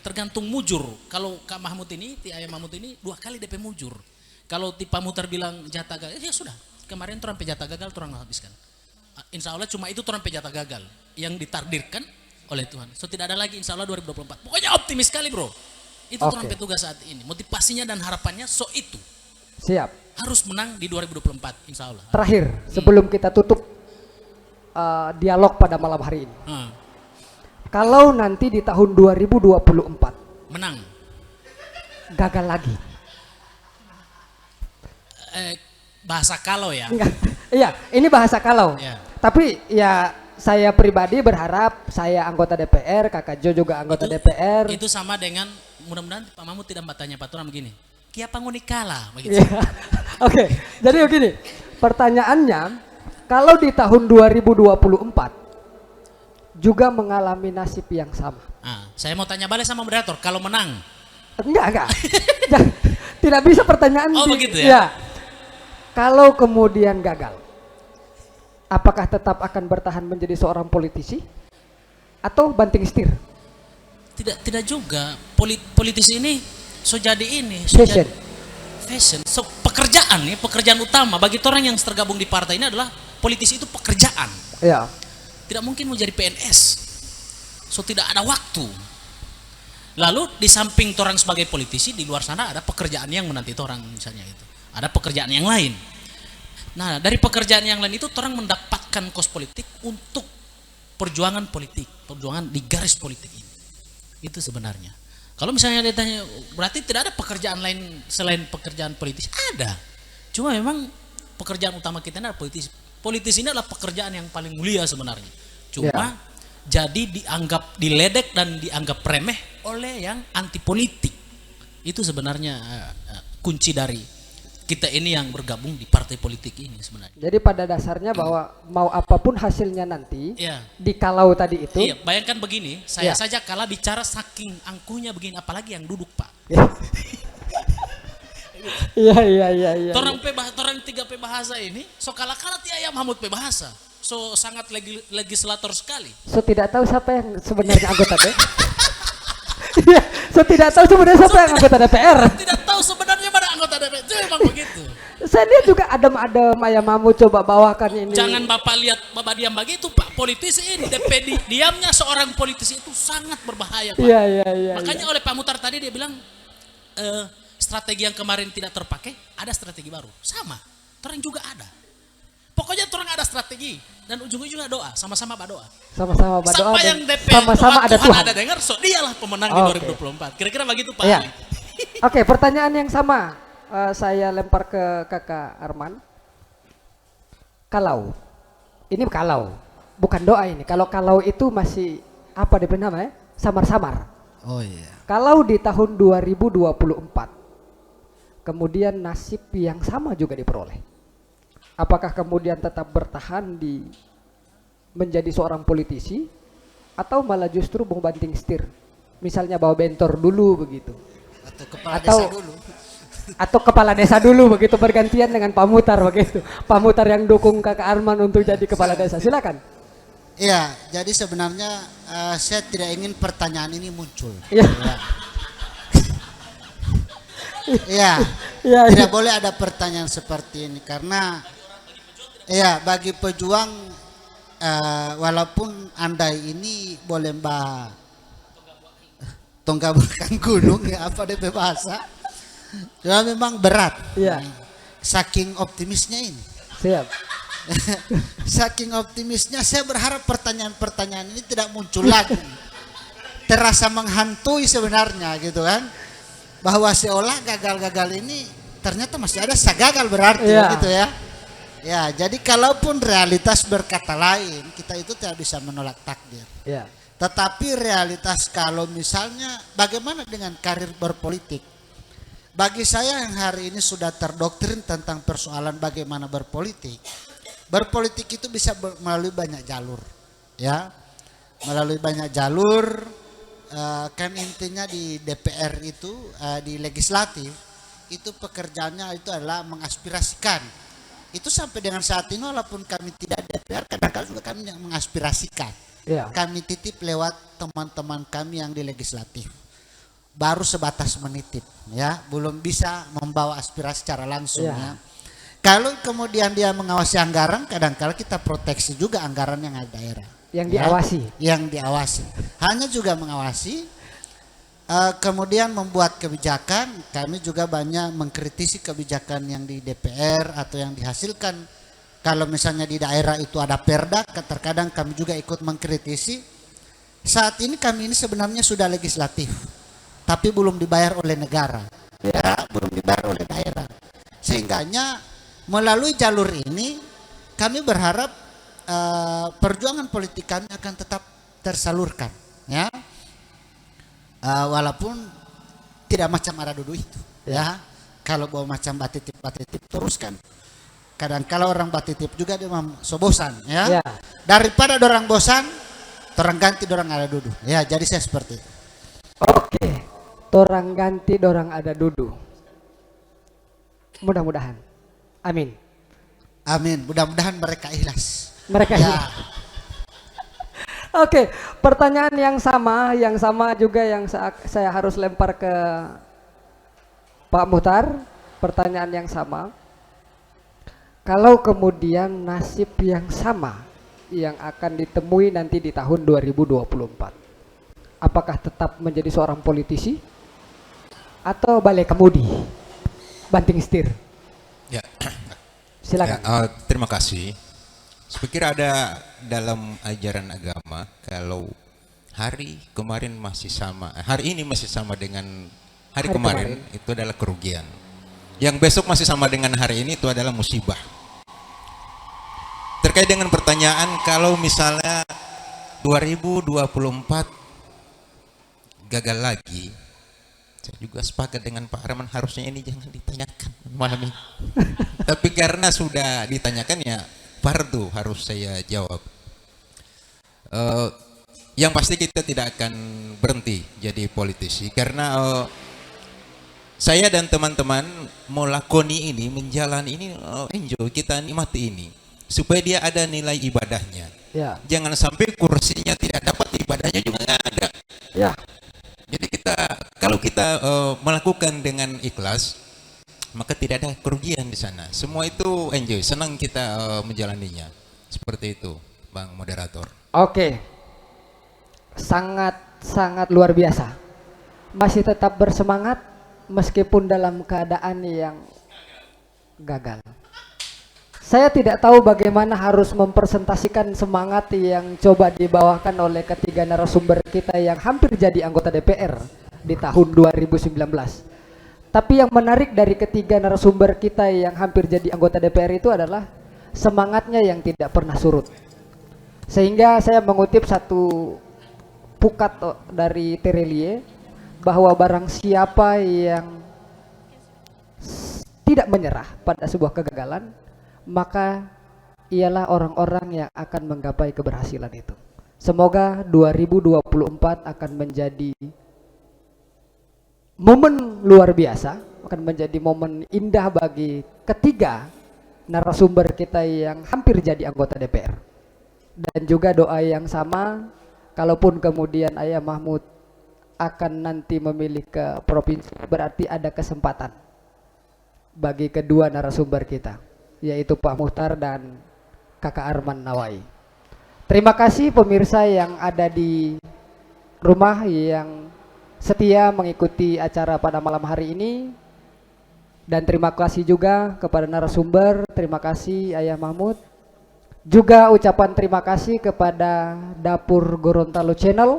tergantung mujur. Kalau Kak Mahmud ini, Ti Ayah Mahmud ini 2 kali DP mujur. Kalau Ti Pak Mutar bilang jatah gagal, ya sudah. Kemarin orang jatah gagal, orang habiskan. Insya Allah cuma itu orang jatah gagal yang ditakdirkan oleh Tuhan. So tidak ada lagi insya Allah 2024. Pokoknya optimis sekali bro. Itu Oke. orang petugas saat ini. Motivasinya dan harapannya so itu. Siap. Harus menang di 2024 insya Allah. Terakhir sebelum kita tutup dialog pada malam hari ini. Kalau nanti di tahun 2024 Menang. gagal lagi. Bahasa kalau ya. Enggak. Iya, ini bahasa kalau. Ya. Tapi ya saya pribadi berharap saya anggota DPR, Kakak Jo juga anggota DPR. Itu sama dengan mudah-mudahan Pak Mahmud tidak bertanya Pak Turam begini. Kia pangunikala begitu. Iya. Oke, jadi begini. Pertanyaannya, kalau di tahun 2024 juga mengalami nasib yang sama. Saya mau tanya balik sama moderator, kalau menang. Enggak. Tidak bisa pertanyaan Begitu ya? Kalau kemudian gagal, apakah tetap akan bertahan menjadi seorang politisi atau banting setir? Tidak juga. Politisi ini so jadi ini, fashion. So pekerjaan nih, pekerjaan utama bagi orang yang tergabung di partai ini adalah politisi itu pekerjaan. Ya. Tidak mungkin mau jadi PNS. So tidak ada waktu. Lalu di samping orang sebagai politisi di luar sana ada pekerjaan yang menanti orang misalnya itu. Ada pekerjaan yang lain. Nah, dari pekerjaan yang lain itu orang mendapatkan kos politik untuk perjuangan politik, perjuangan di garis politik ini. Itu sebenarnya. Kalau misalnya ditanya, berarti tidak ada pekerjaan lain selain pekerjaan politis? Ada. Cuma memang pekerjaan utama kita ini adalah politisi. Politisi ini adalah pekerjaan yang paling mulia sebenarnya. Cuma jadi dianggap diledek dan dianggap remeh oleh yang anti politik. Itu sebenarnya kunci dari kita ini yang bergabung di partai politik ini sebenarnya. Jadi pada dasarnya bahwa mau apapun hasilnya nanti Iya. di kalau tadi itu. Iya, bayangkan begini, saya saja kalah bicara saking angkuhnya begini, apalagi yang duduk Pak. Iya. Torang tiga bahasa ini, so kalah-kalah ti ayam hamut bahasa. So sangat legislator sekali. So tidak tahu siapa yang sebenarnya anggota DPR. Iya, so tidak tahu sebenarnya siapa yang anggota DPR. Tidak tahu sebenarnya mana anggota DPR. Itu memang begitu. Saya lihat juga adem-adem ayam mamu coba bawakan ini. Jangan Bapak lihat Bapak diam begitu Pak. Politisi ini diamnya seorang politisi itu sangat berbahaya Pak. Iya. Makanya oleh Pak Muhtar tadi dia bilang strategi yang kemarin tidak terpakai, ada strategi baru. Sama, orang juga ada. Pokoknya orang ada strategi dan ujung-ujungnya doa, sama-sama berdoa. Sama-sama berdoa. Sampai yang DPR sama-sama ada Tuhan. Ada dengar, so dialah pemenang di 2024. Kira-kira begitu Pak. Iya. Oke, pertanyaan yang sama saya lempar ke Kakak Arman. Kalau bukan doa ini. Kalau itu masih apa DP namanya? Samar-samar. Oh iya. Kalau di tahun 2024 kemudian nasib yang sama juga diperoleh. Apakah kemudian tetap bertahan di menjadi seorang politisi atau malah justru membanting setir? Misalnya bawa bentor dulu begitu. Atau kepala desa dulu begitu, bergantian dengan Pak Muhtar begitu. Pak Muhtar yang dukung Kakak Arman untuk jadi kepala desa. Silakan. Iya, jadi sebenarnya saya tidak ingin pertanyaan ini muncul. Iya. Iya. Iya. Tidak boleh ada pertanyaan seperti ini karena bagi pejuang walaupun andai ini boleh tonggak gunung ya apa DP bahasa. Cuma memang berat. Iya. Saking optimisnya ini. Siap. Saking optimisnya saya berharap pertanyaan-pertanyaan ini tidak muncul lagi. Terasa menghantui sebenarnya gitu kan. Bahwa seolah gagal-gagal ini ternyata masih ada gagal berarti gitu ya. Ya, jadi kalaupun realitas berkata lain, kita itu tidak bisa menolak takdir. Iya. Tetapi realitas kalau misalnya bagaimana dengan karir berpolitik? Bagi saya yang hari ini sudah terdoktrin tentang persoalan bagaimana berpolitik. Berpolitik itu bisa melalui banyak jalur, ya. Melalui banyak jalur, kan intinya di DPR itu, di legislatif, itu pekerjaannya itu adalah mengaspirasikan. Itu sampai dengan saat ini walaupun kami tidak DPR, kadang-kadang juga kami yang mengaspirasikan. Iya. Kami titip lewat teman-teman kami yang di legislatif. Baru sebatas menitip, ya, belum bisa membawa aspirasi secara langsung. Ya. Kalau kemudian dia mengawasi anggaran, kadang-kala kita proteksi juga anggaran yang ada daerah. Yang diawasi. Yang diawasi. Hanya juga mengawasi, kemudian membuat kebijakan. Kami juga banyak mengkritisi kebijakan yang di DPR atau yang dihasilkan. Kalau misalnya di daerah itu ada perda, terkadang kami juga ikut mengkritisi. Saat ini kami ini sebenarnya sudah legislatif, tapi belum dibayar oleh negara, ya, belum dibayar oleh daerah. Sehingganya melalui jalur ini kami berharap perjuangan politik kami akan tetap tersalurkan, ya, walaupun tidak macam ada dulu itu, ya. Kalau bawa macam batitip teruskan. Kadang kalau orang batitip juga dia so bosan, ya. Daripada orang bosan, orang ganti orang ada duduk, ya. Jadi saya seperti itu. Oke, orang ganti orang ada duduk. Mudah-mudahan. Amin. Amin. Mudah-mudahan mereka ikhlas. Mereka ikhlas. Oke, pertanyaan yang sama juga yang saya harus lempar ke Pak Muhtar. Pertanyaan yang sama. Kalau kemudian nasib yang sama yang akan ditemui nanti di tahun 2024, apakah tetap menjadi seorang politisi atau balik kemudi, banting setir? Ya. Silakan. Ya, terima kasih. Saya pikir ada dalam ajaran agama kalau hari kemarin masih sama, hari ini masih sama dengan hari kemarin itu adalah kerugian. yang besok masih sama dengan hari ini itu adalah musibah. Terkait dengan pertanyaan kalau misalnya 2024 gagal lagi, saya juga sepakat dengan Pak Arman, harusnya ini jangan ditanyakan malam ini. Tapi karena sudah ditanyakan ya fardu harus saya jawab. Yang pasti kita tidak akan berhenti jadi politisi karena saya dan teman-teman mau lakoni ini, menjalani ini, enjoy, kita nikmati ini supaya dia ada nilai ibadahnya. Ya. Jangan sampai kursinya tidak dapat, ibadahnya juga nggak ada. Ya. Jadi kalau kita melakukan dengan ikhlas, maka tidak ada kerugian di sana. Semua itu enjoy, senang kita menjalaninya. Seperti itu, Bang Moderator. Oke. Sangat luar biasa. Masih tetap bersemangat meskipun dalam keadaan yang gagal. Saya tidak tahu bagaimana harus mempresentasikan semangat yang coba dibawakan oleh ketiga narasumber kita yang hampir jadi anggota DPR di tahun 2019. Tapi yang menarik dari ketiga narasumber kita yang hampir jadi anggota DPR itu adalah semangatnya yang tidak pernah surut. Sehingga saya mengutip satu pukat dari Terelie bahwa barang siapa yang tidak menyerah pada sebuah kegagalan, maka ialah orang-orang yang akan menggapai keberhasilan itu. Semoga 2024 akan menjadi momen luar biasa, akan menjadi momen indah bagi ketiga narasumber kita yang hampir jadi anggota DPR. Dan juga doa yang sama, kalaupun kemudian Ayah Mahmud akan nanti memilih ke provinsi, berarti ada kesempatan bagi kedua narasumber kita, yaitu Pak Muhtar dan Kakak Arman Nawai. Terima kasih pemirsa yang ada di rumah yang setia mengikuti acara pada malam hari ini. Dan terima kasih juga kepada narasumber, terima kasih Ayah Mahmud. Juga ucapan terima kasih kepada Dapur Gorontalo Channel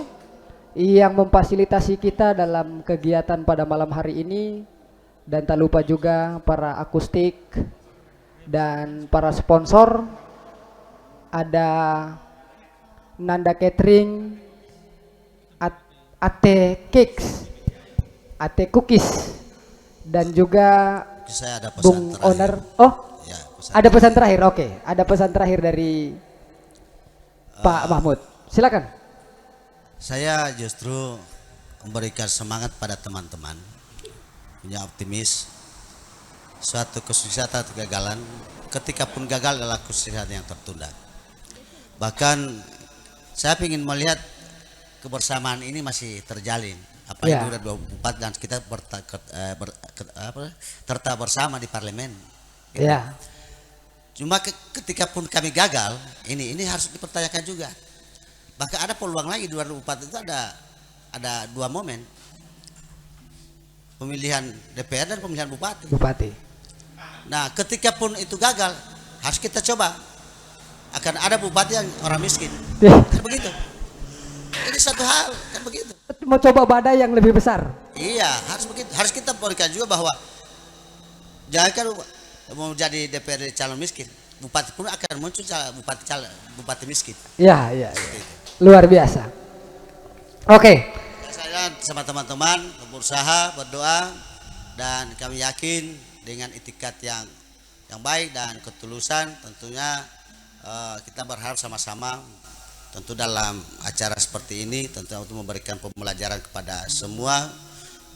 yang memfasilitasi kita dalam kegiatan pada malam hari ini. Dan tak lupa juga para akustik dan para sponsor. Ada Nanda Catering, Ate Cakes, Ate Cookies, dan juga Saya ada pesan Bung terakhir. Owner. Oh, Ya, ada pesan terakhir. Oke, ada pesan terakhir dari Pak Mahmud. Silakan. Saya justru memberikan semangat pada teman-teman, punya optimis suatu kesuksesan atau kegagalan, ketika pun gagal adalah kesuksesan yang tertunda. Bahkan saya ingin melihat kebersamaan ini masih terjalin, apalagi Ya. udah 24 dan kita serta bersama di parlemen. Gitu. Ya, Cuma ketika pun kami gagal, ini harus dipertanyakan juga. Bahkan ada peluang lagi 2024 itu ada dua momen. Pemilihan DPR dan pemilihan bupati. Bupati. Nah, ketika pun itu gagal, harus kita coba. Akan ada bupati yang orang miskin. Kan begitu. Ini satu hal, kan begitu. Mau coba badai yang lebih besar. Iya, harus begitu. Harus kita berikan juga bahwa jangan kan mau jadi DPR calon miskin, bupati pun akan muncul bupati miskin. Ya, ya, ya. Luar biasa. Oke. Saya sama teman-teman berusaha berdoa dan kami yakin dengan itikat yang baik dan ketulusan tentunya kita berharap sama-sama tentu dalam acara seperti ini tentu untuk memberikan pembelajaran kepada semua,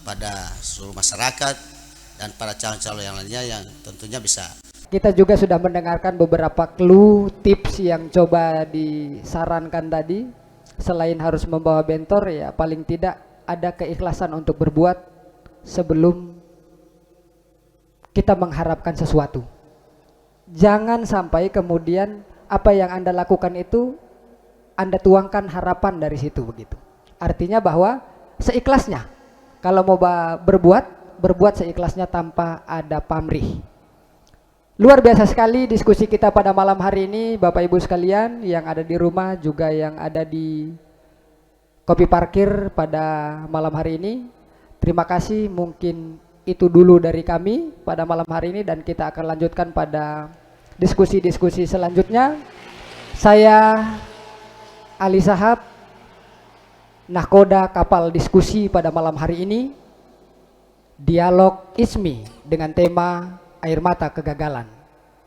pada seluruh masyarakat dan para calon-calon yang lainnya yang tentunya bisa. Kita juga sudah mendengarkan beberapa clue, tips yang coba disarankan tadi. Selain harus membawa bentor, ya paling tidak ada keikhlasan untuk berbuat sebelum kita mengharapkan sesuatu. Jangan sampai kemudian apa yang Anda lakukan itu Anda tuangkan harapan dari situ begitu. Artinya bahwa seikhlasnya. Kalau mau berbuat seikhlasnya tanpa ada pamrih. Luar biasa sekali diskusi kita pada malam hari ini, Bapak Ibu sekalian yang ada di rumah juga yang ada di kopi parkir pada malam hari ini. Terima kasih, mungkin itu dulu dari kami pada malam hari ini, dan kita akan lanjutkan pada diskusi-diskusi selanjutnya. Saya Ali Sahab, nahkoda kapal diskusi pada malam hari ini, dialog ISMI dengan tema air mata kegagalan.